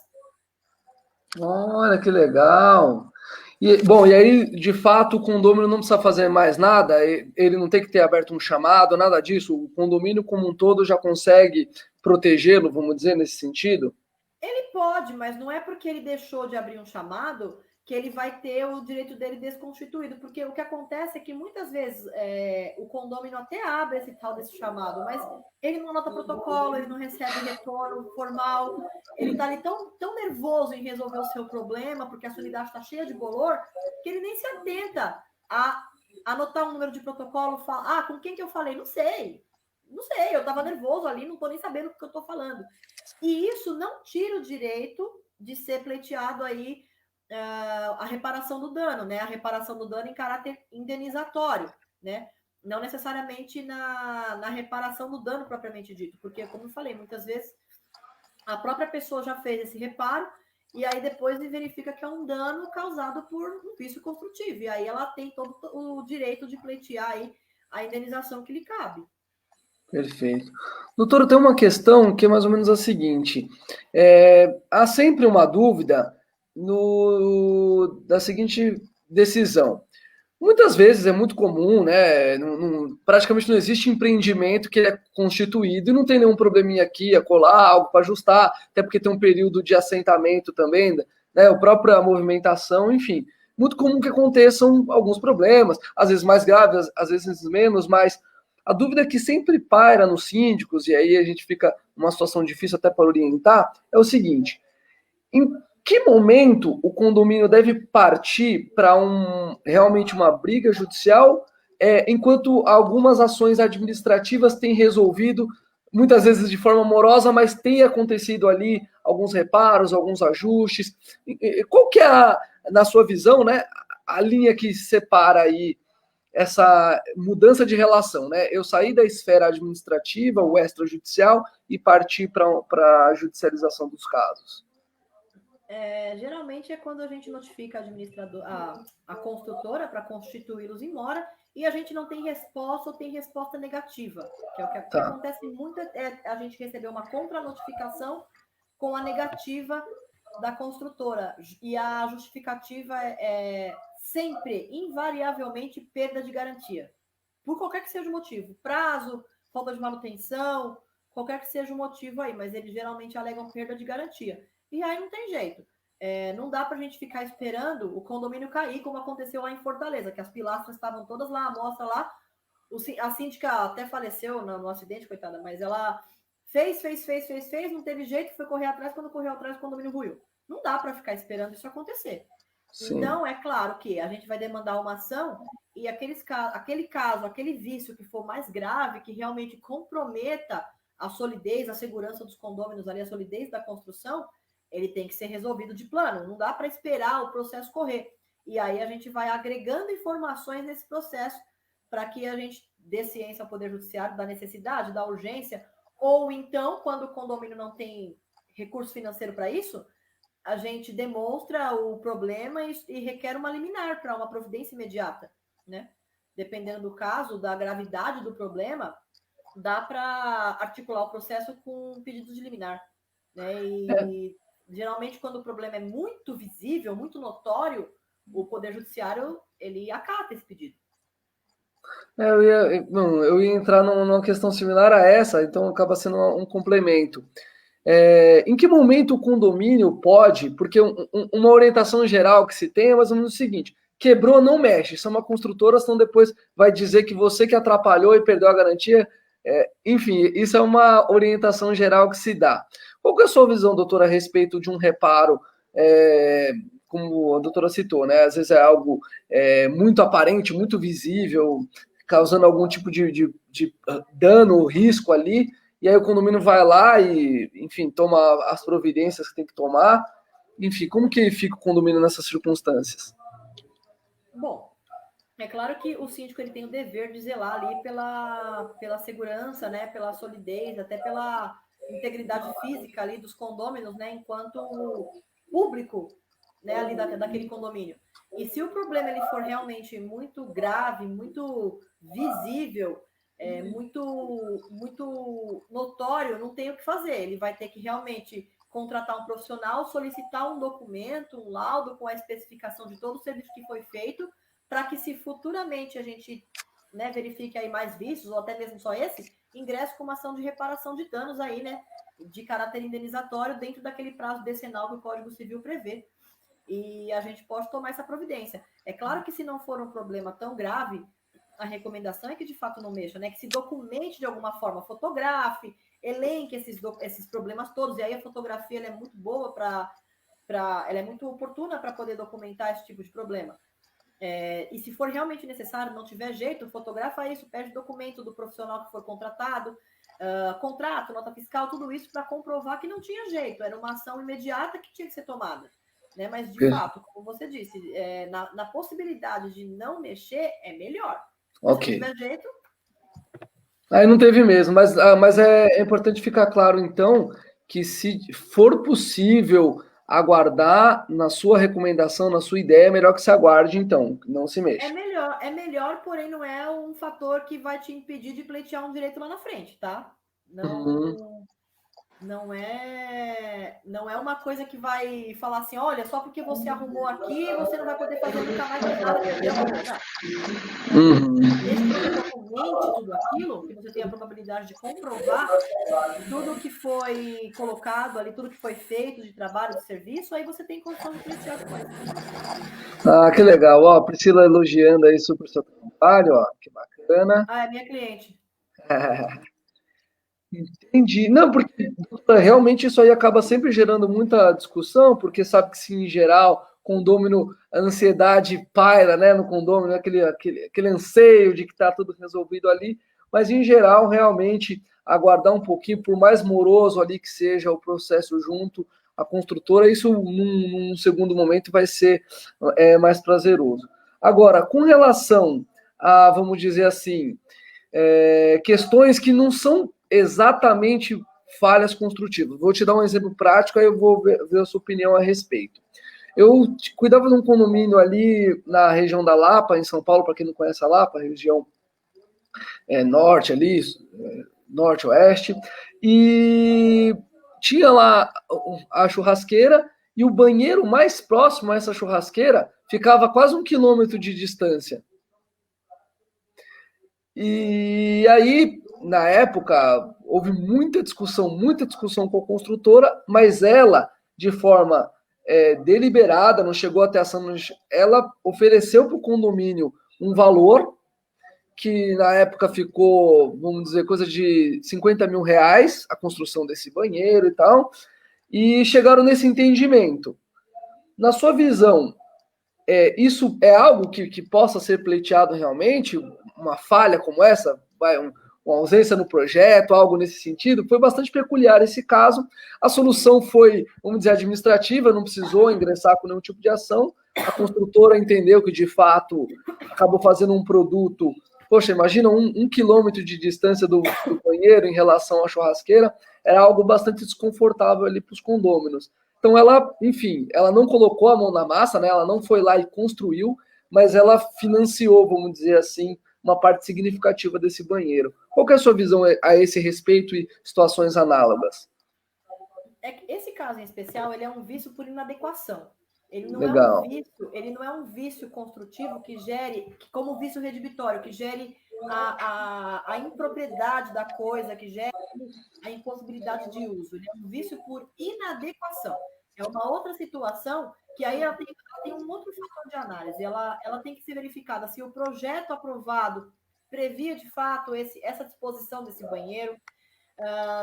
Olha que legal. E, bom, e aí, de fato, o condomínio não precisa fazer mais nada, ele não tem que ter aberto um chamado, nada disso. O condomínio como um todo já consegue protegê-lo, vamos dizer, nesse sentido? Ele pode, mas não é porque ele deixou de abrir um chamado que ele vai ter o direito dele desconstituído, porque o que acontece é que muitas vezes o condômino até abre esse tal desse chamado, mas ele não anota protocolo, ele não recebe retorno formal, ele está ali tão nervoso em resolver o seu problema, porque a sua unidade está cheia de bolor, que ele nem se atenta a anotar um número de protocolo, fala, com quem que eu falei? Não sei, eu estava nervoso ali, não estou nem sabendo o que eu estou falando. E isso não tira o direito de ser pleiteado aí a reparação do dano, né? A reparação do dano em caráter indenizatório, né? Não necessariamente na reparação do dano propriamente dito, porque, como eu falei, muitas vezes a própria pessoa já fez esse reparo e aí depois verifica que é um dano causado por um vício construtivo. E aí ela tem todo o direito de pleitear aí a indenização que lhe cabe. Perfeito. Doutor, tem uma questão que é mais ou menos a seguinte: há sempre uma dúvida da seguinte decisão. Muitas vezes é muito comum, né? Praticamente não existe empreendimento que é constituído e não tem nenhum probleminha aqui, acolá, algo para ajustar, até porque tem um período de assentamento também, né? A própria movimentação, enfim. Muito comum que aconteçam alguns problemas, às vezes mais graves, às vezes menos, mas a dúvida que sempre paira nos síndicos, e aí a gente fica numa situação difícil até para orientar, é o seguinte: em que momento o condomínio deve partir para realmente uma briga judicial, enquanto algumas ações administrativas têm resolvido, muitas vezes de forma amorosa, mas tem acontecido ali alguns reparos, alguns ajustes? Qual que é, na sua visão, né, a linha que separa aí essa mudança de relação, né? Eu saí da esfera administrativa, o extrajudicial, e partir para a judicialização dos casos. Geralmente é quando a gente notifica a construtora para constituí-los em mora e a gente não tem resposta ou tem resposta negativa, que é o que Tá. acontece muito, a gente receber uma contra-notificação com a negativa da construtora. E a justificativa é sempre, invariavelmente, perda de garantia. Por qualquer que seja o motivo. Prazo, falta de manutenção, qualquer que seja o motivo aí, mas eles geralmente alegam perda de garantia. E aí não tem jeito. Não dá para a gente ficar esperando o condomínio cair, como aconteceu lá em Fortaleza, que as pilastras estavam todas lá, a mostra lá. A síndica até faleceu no acidente, coitada, mas ela fez, não teve jeito, foi correr atrás, quando correu atrás o condomínio ruiu. Não dá para ficar esperando isso acontecer. Sim. Então, é claro que a gente vai demandar uma ação e aquele caso, aquele vício que for mais grave, que realmente comprometa a solidez, a segurança dos condôminos ali, a solidez da construção, ele tem que ser resolvido de plano. Não dá para esperar o processo correr. E aí a gente vai agregando informações nesse processo para que a gente dê ciência ao Poder Judiciário da necessidade, da urgência, ou então, quando o condomínio não tem recurso financeiro para isso, a gente demonstra o problema e requer uma liminar para uma providência imediata, né? Dependendo do caso, da gravidade do problema, dá para articular o processo com um pedido de liminar, né? E geralmente quando o problema é muito visível, muito notório, o Poder Judiciário ele acata esse pedido. Eu ia entrar numa questão similar a essa, então acaba sendo um complemento. Em que momento o condomínio pode, porque uma orientação geral que se tem é mais ou menos o seguinte: quebrou, não mexe. Se é uma construtora, senão depois vai dizer que você que atrapalhou e perdeu a garantia. Enfim, isso é uma orientação geral que se dá. Qual que é a sua visão, doutora, a respeito de um reparo, como a doutora citou, né? Às vezes é algo muito aparente, muito visível, causando algum tipo de dano, risco ali, e aí o condomínio vai lá e, enfim, toma as providências que tem que tomar. Enfim, como que fica o condomínio nessas circunstâncias? Bom, é claro que o síndico ele tem o dever de zelar ali pela segurança, né, pela solidez, até pela integridade física ali dos condôminos, né, enquanto público, né, ali daquele condomínio. E se o problema ele for realmente muito grave, muito visível, muito notório, não tem o que fazer. Ele vai ter que realmente contratar um profissional, solicitar um documento, um laudo com a especificação de todo o serviço que foi feito, para que se futuramente a gente, né, verifique aí mais vícios, ou até mesmo só esse, ingresse com uma ação de reparação de danos aí, né, de caráter indenizatório dentro daquele prazo decenal que o Código Civil prevê. E a gente pode tomar essa providência. É claro que se não for um problema tão grave, a recomendação é que de fato não mexa, né? Que se documente de alguma forma, fotografe, elenque esses problemas todos. E aí a fotografia ela é muito boa ela é muito oportuna para poder documentar esse tipo de problema. E se for realmente necessário, não tiver jeito, fotografa isso, pede documento do profissional que for contratado, contrato, nota fiscal, tudo isso para comprovar que não tinha jeito, era uma ação imediata que tinha que ser tomada. Né? Mas, de fato, como você disse, na possibilidade de não mexer, é melhor. Ok. Se não tiver jeito... Aí não teve mesmo, mas é importante ficar claro, então, que se for possível aguardar na sua recomendação, na sua ideia, é melhor que se aguarde, então, não se mexa. É melhor, porém não é um fator que vai te impedir de pleitear um direito lá na frente, tá? Não é uma coisa que vai falar assim, olha, só porque você arrumou aqui, você não vai poder fazer nunca mais nada. Desde que você documente tudo aquilo, que você tenha a probabilidade de comprovar tudo que foi colocado ali, tudo que foi feito de trabalho, de serviço, aí você tem condição de pleitear depois. Ah, que legal. Ó, Priscila elogiando aí super o seu trabalho, ó, que bacana. É minha cliente. Entendi. Não, porque realmente isso aí acaba sempre gerando muita discussão, porque sabe que se em geral condômino, a ansiedade paira, né, no condômino, aquele anseio de que está tudo resolvido ali, mas em geral realmente aguardar um pouquinho, por mais moroso ali que seja o processo junto à construtora, isso num segundo momento vai ser mais prazeroso. Agora, com relação a, vamos dizer assim, questões que não são exatamente falhas construtivas. Vou te dar um exemplo prático, aí eu vou ver a sua opinião a respeito. Eu cuidava de um condomínio ali na região da Lapa, em São Paulo, para quem não conhece a Lapa, região norte ali, norte-oeste, e tinha lá a churrasqueira e o banheiro mais próximo a essa churrasqueira ficava quase 1 quilômetro de distância. E aí, na época, houve muita discussão com a construtora, mas ela, de forma deliberada, não chegou até ação, ela ofereceu para o condomínio um valor que na época ficou, vamos dizer, coisa de 50 mil reais, a construção desse banheiro e tal, e chegaram nesse entendimento. Na sua visão, isso é algo que possa ser pleiteado realmente? Uma falha como essa? Uma ausência no projeto, algo nesse sentido? Foi bastante peculiar esse caso. A solução foi, vamos dizer, administrativa, não precisou ingressar com nenhum tipo de ação. A construtora entendeu que, de fato, acabou fazendo um produto. Poxa, imagina 1 quilômetro de distância do banheiro em relação à churrasqueira, era algo bastante desconfortável ali para os condôminos. Então ela, enfim, ela não colocou a mão na massa, né? Ela não foi lá e construiu, mas ela financiou, vamos dizer assim, uma parte significativa desse banheiro. Qual que é a sua visão a esse respeito e situações análogas? Esse caso em especial, ele é um vício por inadequação. Ele não é um vício construtivo que gere, como vício redibitório, que gere a impropriedade da coisa, que gere a impossibilidade de uso. Ele é um vício por inadequação. É uma outra situação que aí ela tem um outro fator de análise. Ela tem que ser verificada se o projeto aprovado previa, de fato, essa disposição desse banheiro.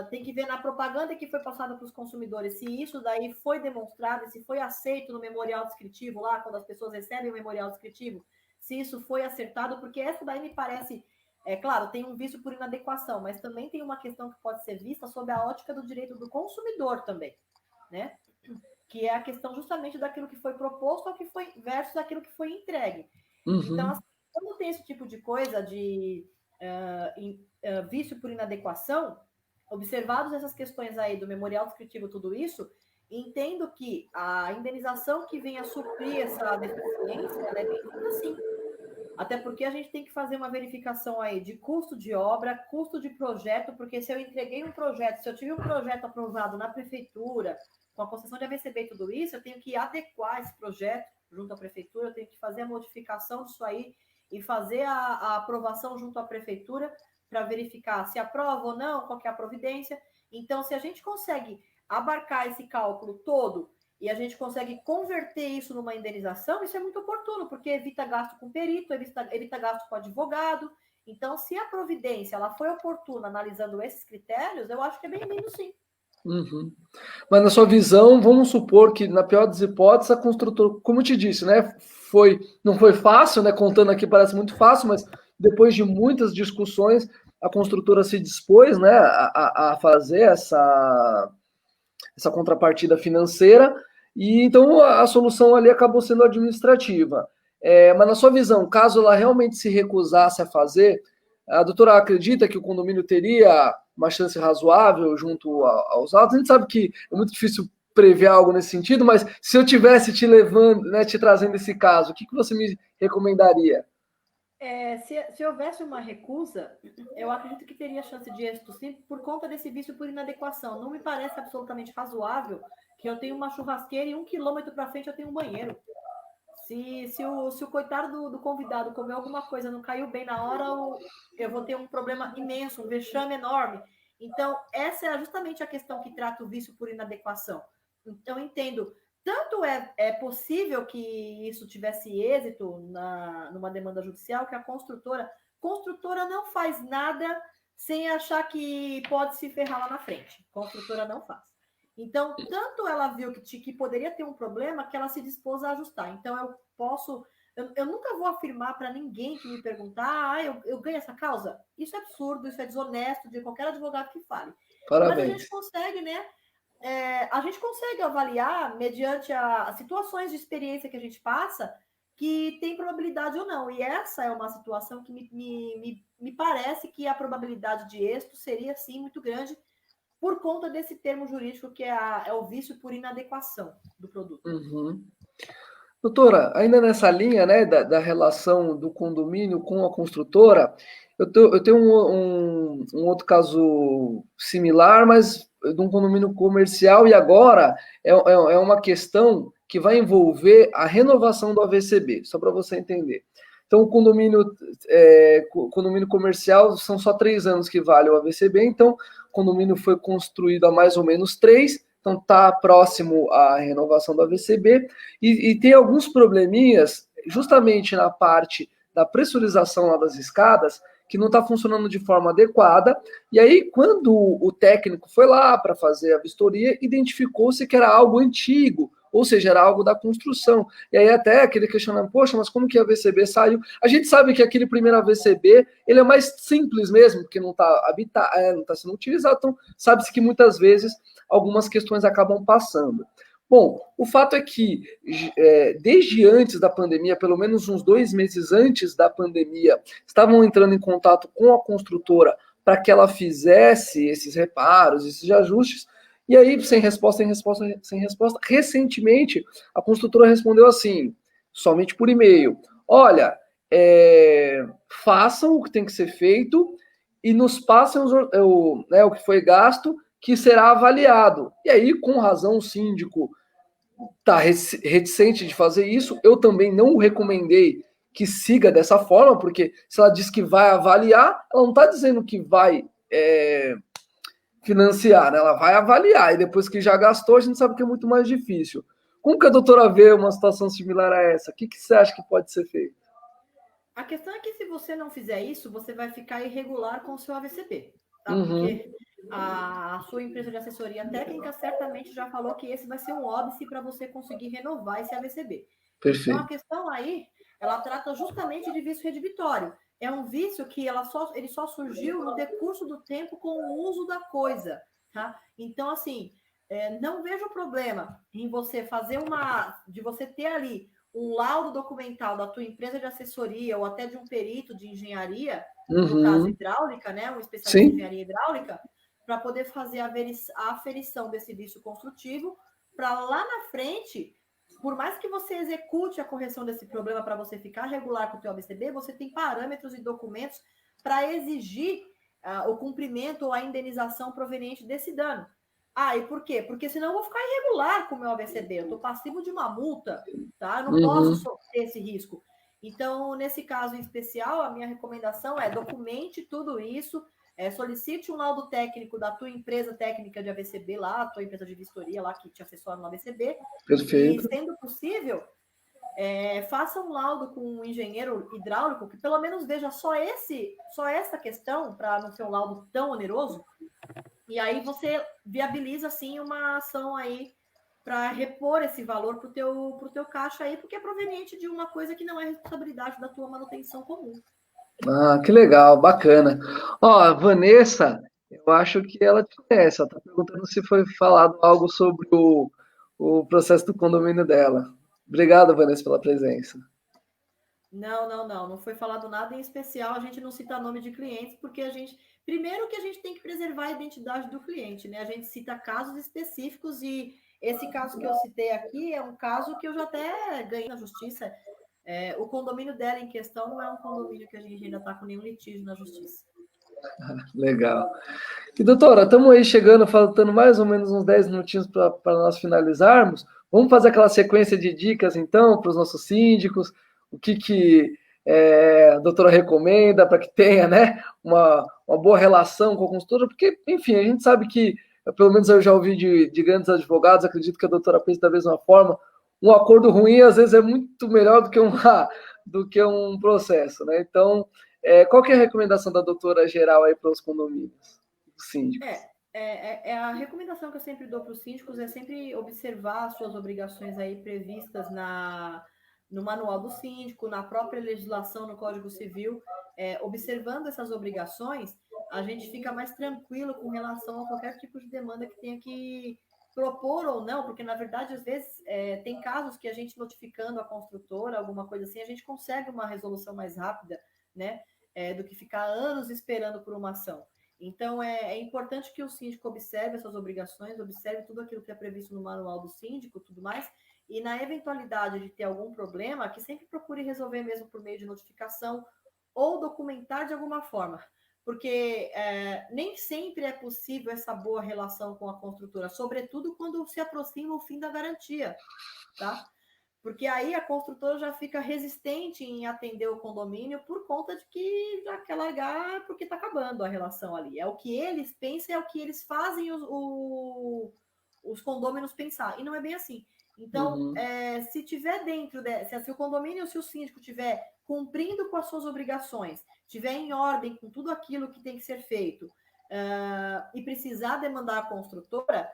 Tem que ver na propaganda que foi passada para os consumidores se isso daí foi demonstrado, se foi aceito no memorial descritivo lá, quando as pessoas recebem o memorial descritivo, se isso foi acertado, porque essa daí me parece, claro, tem um vício por inadequação, mas também tem uma questão que pode ser vista sob a ótica do direito do consumidor também, né? Que é a questão justamente daquilo que foi proposto ao que foi versus aquilo que foi entregue. Então, assim, quando tem esse tipo de coisa de vício por inadequação, observados essas questões aí do memorial descritivo, tudo isso, entendo que a indenização que vem a suprir essa deficiência, ela é bem-vinda assim. Até porque a gente tem que fazer uma verificação aí de custo de obra, custo de projeto, porque se eu entreguei um projeto, se eu tive um projeto aprovado na prefeitura, com a concessão de AVCB e tudo isso, eu tenho que adequar esse projeto junto à prefeitura, eu tenho que fazer a modificação disso aí e fazer a aprovação junto à prefeitura para verificar se aprova ou não, qual que é a providência. Então, se a gente consegue abarcar esse cálculo todo e a gente consegue converter isso numa indenização, isso é muito oportuno, porque evita gasto com perito, evita gasto com advogado. Então, se a providência ela foi oportuna analisando esses critérios, eu acho que é bem-vindo, sim. Uhum. Mas na sua visão, vamos supor que, na pior das hipóteses, a construtora, como eu te disse, né, não foi fácil, né, contando aqui parece muito fácil, mas depois de muitas discussões, a construtora se dispôs, né, a fazer essa contrapartida financeira, e então a solução ali acabou sendo administrativa. Mas na sua visão, caso ela realmente se recusasse a fazer, a doutora acredita que o condomínio teria uma chance razoável junto aos autos? A gente sabe que é muito difícil prever algo nesse sentido, mas se eu tivesse te levando, né, te trazendo esse caso, o que você me recomendaria? Se houvesse uma recusa, eu acredito que teria chance de êxito, sim, por conta desse vício por inadequação. Não me parece absolutamente razoável que eu tenha uma churrasqueira e 1 quilômetro para frente eu tenho um banheiro. Se o coitado do convidado comeu alguma coisa, não caiu bem na hora, eu vou ter um problema imenso, um vexame enorme. Então, essa é justamente a questão que trata o vício por inadequação. Então, eu entendo, tanto é possível que isso tivesse êxito numa demanda judicial, que a construtora não faz nada sem achar que pode se ferrar lá na frente. Construtora não faz. Então, tanto ela viu que poderia ter um problema que ela se dispôs a ajustar. Então, eu nunca vou afirmar para ninguém que me perguntar, eu ganho essa causa? Isso é absurdo, isso é desonesto de qualquer advogado que fale. Parabéns. Mas a gente consegue, né? A gente consegue avaliar, mediante as situações de experiência que a gente passa, que tem probabilidade ou não. E essa é uma situação que me parece que a probabilidade de êxito seria, sim, muito grande, por conta desse termo jurídico que é o vício por inadequação do produto. Uhum. Doutora, ainda nessa linha, né, da relação do condomínio com a construtora, eu tenho um outro caso similar, mas de um condomínio comercial, e agora é uma questão que vai envolver a renovação do AVCB, só para você entender. Então, condomínio comercial são só 3 anos que vale o AVCB, então o condomínio foi construído há mais ou menos 3, então está próximo à renovação do AVCB, e tem alguns probleminhas justamente na parte da pressurização lá das escadas, que não está funcionando de forma adequada, e aí quando o técnico foi lá para fazer a vistoria, identificou-se que era algo antigo, ou seja, era algo da construção. E aí até aquele questionamento, poxa, mas como que a AVCB saiu? A gente sabe que aquele primeiro AVCB, ele é mais simples mesmo, porque não está sendo utilizado, então sabe-se que muitas vezes algumas questões acabam passando. Bom, o fato é que desde antes da pandemia, pelo menos uns 2 meses antes da pandemia, estavam entrando em contato com a construtora para que ela fizesse esses reparos, esses ajustes, e aí, sem resposta. Recentemente, a construtora respondeu assim, somente por e-mail: olha, façam o que tem que ser feito e nos passem o que foi gasto, que será avaliado. E aí, com razão, o síndico está reticente de fazer isso. Eu também não recomendei que siga dessa forma, porque se ela diz que vai avaliar, ela não está dizendo que vai financiar, né? Ela vai avaliar, e depois que já gastou, a gente sabe que é muito mais difícil. Como que a doutora vê uma situação similar a essa? O que você acha que pode ser feito? A questão é que se você não fizer isso, você vai ficar irregular com o seu AVCB, tá? Uhum. Porque a sua empresa de assessoria técnica certamente já falou que esse vai ser um óbice para você conseguir renovar esse AVCB. Perfeito. Então, a questão aí, ela trata justamente de vício redibitório. É um vício que ele só surgiu no decurso do tempo com o uso da coisa, tá? Então, assim, não vejo problema em você de você ter ali um laudo documental da tua empresa de assessoria ou até de um perito de engenharia, no caso hidráulica, né, um especialista em engenharia hidráulica, para poder fazer a aferição desse vício construtivo, para lá na frente, por mais que você execute a correção desse problema para você ficar regular com o teu AVCB, você tem parâmetros e documentos para exigir o cumprimento ou a indenização proveniente desse dano. Ah, e por quê? Porque senão eu vou ficar irregular com o meu ABCD. Eu estou passivo de uma multa, tá? Eu não Uhum. posso ter esse risco. Então, nesse caso em especial, a minha recomendação é documente tudo isso, solicite um laudo técnico da tua empresa técnica de ABCB lá, a tua empresa de vistoria lá que te assessora no ABCB, e, Perfeito. sendo possível, faça um laudo com um engenheiro hidráulico que pelo menos veja só essa questão, para não ser um laudo tão oneroso, e aí você viabiliza, assim, uma ação aí para repor esse valor para o teu caixa aí, porque é proveniente de uma coisa que não é responsabilidade da tua manutenção comum. Ah, que legal, bacana. Ó, a Vanessa, eu acho que ela te conhece. Ela está perguntando se foi falado algo sobre o processo do condomínio dela. Obrigado, Vanessa, pela presença. Não foi falado nada em especial, a gente não cita nome de clientes, porque primeiro que a gente tem que preservar a identidade do cliente, né? A gente cita casos específicos e esse caso que eu citei aqui é um caso que eu já até ganhei na justiça. O condomínio dela em questão não é um condomínio que a gente ainda está com nenhum litígio na justiça. Legal. E doutora, estamos aí chegando, faltando mais ou menos uns 10 minutinhos para nós finalizarmos. Vamos fazer aquela sequência de dicas, então, para os nossos síndicos, o que a doutora recomenda para que tenha, né, uma boa relação com a consultora, porque, enfim, a gente sabe que, pelo menos eu já ouvi de grandes advogados, acredito que a doutora pensa da mesma forma, um acordo ruim às vezes é muito melhor do que um processo, né? Então, qual que é a recomendação da doutora geral aí para os condomínios? Síndicos. A recomendação que eu sempre dou para os síndicos é sempre observar as suas obrigações aí previstas no manual do síndico, na própria legislação, no Código Civil. Observando essas obrigações, a gente fica mais tranquilo com relação a qualquer tipo de demanda que tenha que propor ou não, porque, na verdade, às vezes, tem casos que a gente notificando a construtora, alguma coisa assim, a gente consegue uma resolução mais rápida, né, do que ficar anos esperando por uma ação. Então, é importante que o síndico observe essas obrigações, observe tudo aquilo que é previsto no manual do síndico, tudo mais, e na eventualidade de ter algum problema, que sempre procure resolver mesmo por meio de notificação ou documentar de alguma forma, porque nem sempre é possível essa boa relação com a construtora, sobretudo quando se aproxima o fim da garantia, tá? Porque aí a construtora já fica resistente em atender o condomínio por conta de que já quer largar porque está acabando a relação ali. É o que eles pensam, é o que eles fazem os condôminos pensar. E não é bem assim. Então, Uhum. se tiver se o condomínio, se o síndico tiver cumprindo com as suas obrigações, tiver em ordem com tudo aquilo que tem que ser feito, e precisar demandar a construtora,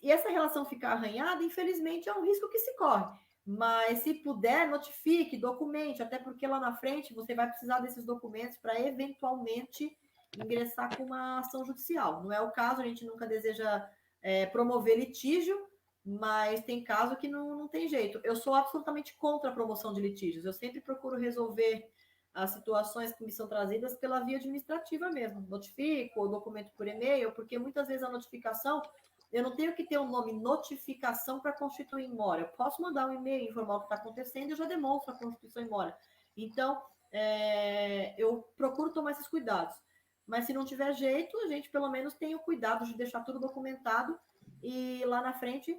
e essa relação ficar arranhada, infelizmente, é um risco que se corre. Mas se puder, notifique, documente, até porque lá na frente você vai precisar desses documentos para eventualmente ingressar com uma ação judicial. Não é o caso, a gente nunca deseja promover litígio, mas tem caso que não tem jeito. Eu sou absolutamente contra a promoção de litígios. Eu sempre procuro resolver as situações que me são trazidas pela via administrativa mesmo. Notifico, ou documento por e-mail, porque muitas vezes a notificação eu não tenho que ter um nome notificação para constituir em mora. Eu posso mandar um e-mail, informar o que está acontecendo e eu já demonstro a constituição em mora. Então, eu procuro tomar esses cuidados. Mas se não tiver jeito, a gente pelo menos tem o cuidado de deixar tudo documentado e lá na frente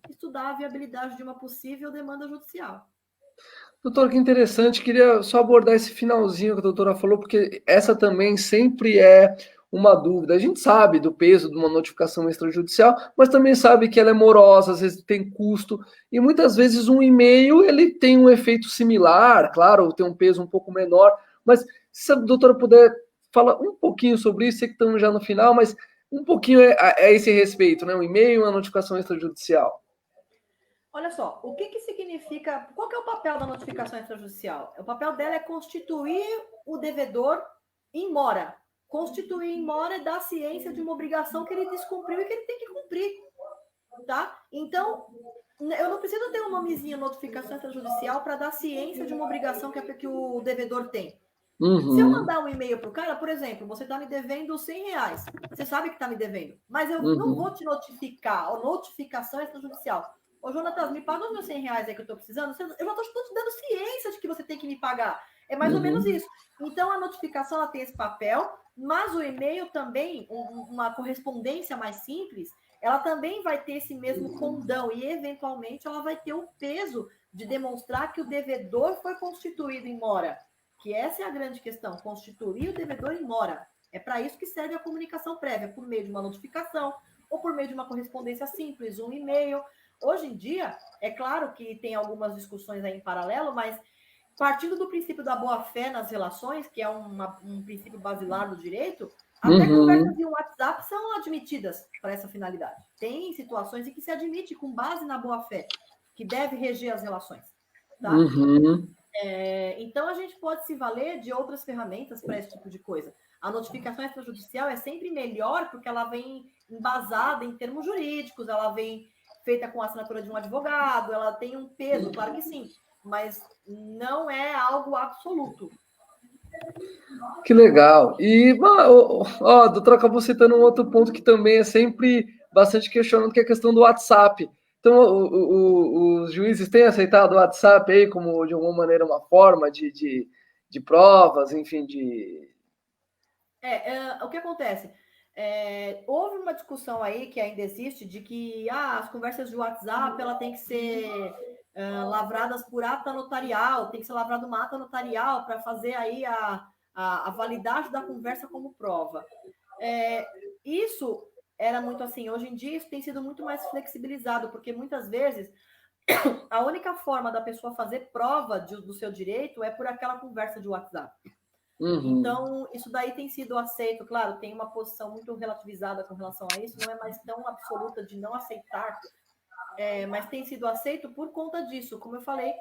estudar a viabilidade de uma possível demanda judicial. Doutor, que interessante. Queria só abordar esse finalzinho que a doutora falou, porque essa também sempre é uma dúvida. A gente sabe do peso de uma notificação extrajudicial, mas também sabe que ela é morosa, às vezes tem custo, e muitas vezes um e-mail ele tem um efeito similar, claro, tem um peso um pouco menor, mas se a doutora puder falar um pouquinho sobre isso, sei que estamos já no final, mas um pouquinho a esse respeito, né? Um e-mail e uma notificação extrajudicial. Olha só, o que significa. Qual que é o papel da notificação extrajudicial? O papel dela é constituir o devedor em mora. Constituir em mora é dar ciência de uma obrigação que ele descumpriu e que ele tem que cumprir. Tá? Então, eu não preciso ter um nomezinho notificação extrajudicial para dar ciência de uma obrigação que o devedor tem. Se eu Uhum, mandar um e-mail para o cara, por exemplo, você está me devendo R$ 100, você sabe que está me devendo, mas eu não uhum, vou te notificar, a notificação extrajudicial. Ô, Jonatas, me paga os meus R$ 100 aí que eu estou precisando. Eu já estou te dando ciência de que você tem que me pagar. É mais ou menos uhum. isso. Então, a notificação ela tem esse papel, mas o e-mail também, uma correspondência mais simples, ela também vai ter esse mesmo condão e, eventualmente, ela vai ter o peso de demonstrar que o devedor foi constituído em mora, que essa é a grande questão, constituir o devedor em mora. É para isso que serve a comunicação prévia, por meio de uma notificação ou por meio de uma correspondência simples, um e-mail. Hoje em dia, é claro que tem algumas discussões aí em paralelo, mas partindo do princípio da boa-fé nas relações, que é um princípio basilar do direito, até conversas via WhatsApp são admitidas para essa finalidade. Tem situações em que se admite com base na boa-fé, que deve reger as relações. Tá? Então, a gente pode se valer de outras ferramentas para esse tipo de coisa. A notificação extrajudicial é sempre melhor porque ela vem embasada em termos jurídicos, ela vem feita com a assinatura de um advogado, ela tem um peso, claro que sim, mas não é algo absoluto. Que legal. E, ó, doutor, acabou citando um outro ponto que também é sempre bastante questionado, que é a questão do WhatsApp. Então, os juízes têm aceitado o WhatsApp aí como, de alguma maneira, uma forma de provas, enfim, de... O que acontece? Houve uma discussão aí que ainda existe de que as conversas de WhatsApp ela tem que ser lavradas por ata notarial, tem que ser lavrado uma ata notarial para fazer aí a validade da conversa como prova. Isso era muito assim. Hoje em dia isso tem sido muito mais flexibilizado, porque muitas vezes a única forma da pessoa fazer prova do seu direito é por aquela conversa de WhatsApp. Então, isso daí tem sido aceito, claro, tem uma posição muito relativizada com relação a isso, não é mais tão absoluta de não aceitar, mas tem sido aceito por conta disso. Como eu falei,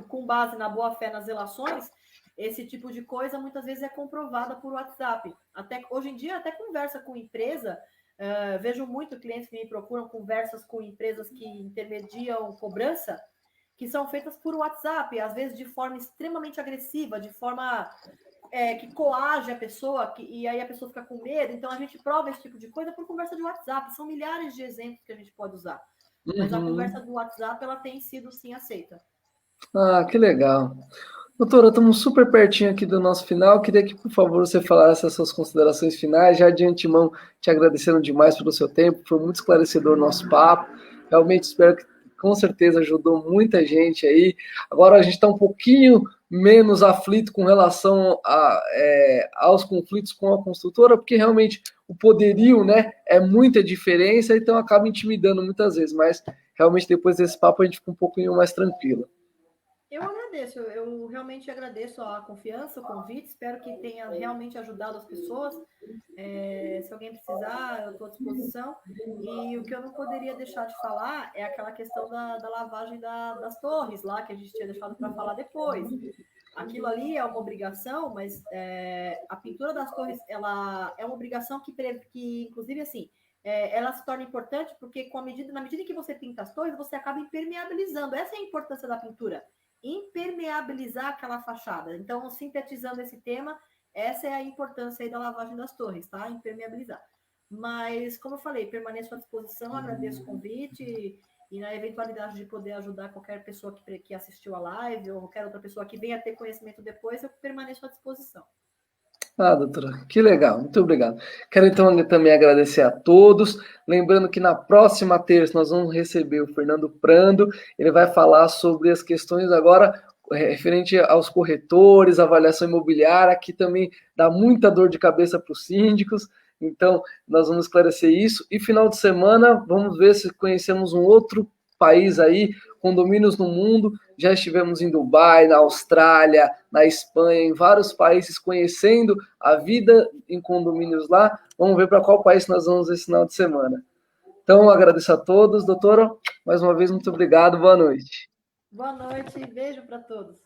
com base na boa-fé nas relações, esse tipo de coisa muitas vezes é comprovada por WhatsApp. Até, hoje em dia, até conversa com empresa, vejo muito clientes que me procuram conversas com empresas que intermediam cobrança, que são feitas por WhatsApp, às vezes de forma extremamente agressiva, de forma que coage a pessoa, e aí a pessoa fica com medo. Então, a gente prova esse tipo de coisa por conversa de WhatsApp. São milhares de exemplos que a gente pode usar. Mas a conversa do WhatsApp, ela tem sido, sim, aceita. Ah, que legal. Doutora, estamos super pertinho aqui do nosso final. Queria que, por favor, você falasse as suas considerações finais. Já de antemão, te agradecendo demais pelo seu tempo. Foi muito esclarecedor o nosso papo. Realmente espero que, com certeza, ajudou muita gente aí. Agora a gente está um pouquinho menos aflito com relação aos conflitos com a construtora, porque realmente o poderio, né, é muita diferença, então acaba intimidando muitas vezes. Mas realmente depois desse papo a gente fica um pouquinho mais tranquilo. Eu agradeço, eu realmente agradeço a confiança, o convite, espero que tenha realmente ajudado as pessoas. Se alguém precisar, eu estou à disposição. E o que eu não poderia deixar de falar é aquela questão da lavagem das torres lá, que a gente tinha deixado para falar depois. Aquilo ali é uma obrigação, mas a pintura das torres ela é uma obrigação que inclusive, assim, ela se torna importante porque na medida em que você pinta as torres, você acaba impermeabilizando. Essa é a importância da pintura. Impermeabilizar aquela fachada. Então, sintetizando esse tema, essa é a importância aí da lavagem das torres, tá? Impermeabilizar. Mas, como eu falei, permaneço à disposição, agradeço o convite e na eventualidade de poder ajudar qualquer pessoa que assistiu a live ou qualquer outra pessoa que venha ter conhecimento depois, eu permaneço à disposição. Ah, doutora, que legal, muito obrigado. Quero então também agradecer a todos. Lembrando que na próxima terça nós vamos receber o Fernando Prando. Ele vai falar sobre as questões agora referente aos corretores, avaliação imobiliária, que também dá muita dor de cabeça para os síndicos. Então, nós vamos esclarecer isso. E final de semana, vamos ver se conhecemos um outro país aí, condomínios no mundo. Já estivemos em Dubai, na Austrália, na Espanha, em vários países, conhecendo a vida em condomínios lá. Vamos ver para qual país nós vamos esse final de semana. Então, agradeço a todos. Doutora, mais uma vez, muito obrigado. Boa noite. Boa noite e beijo para todos.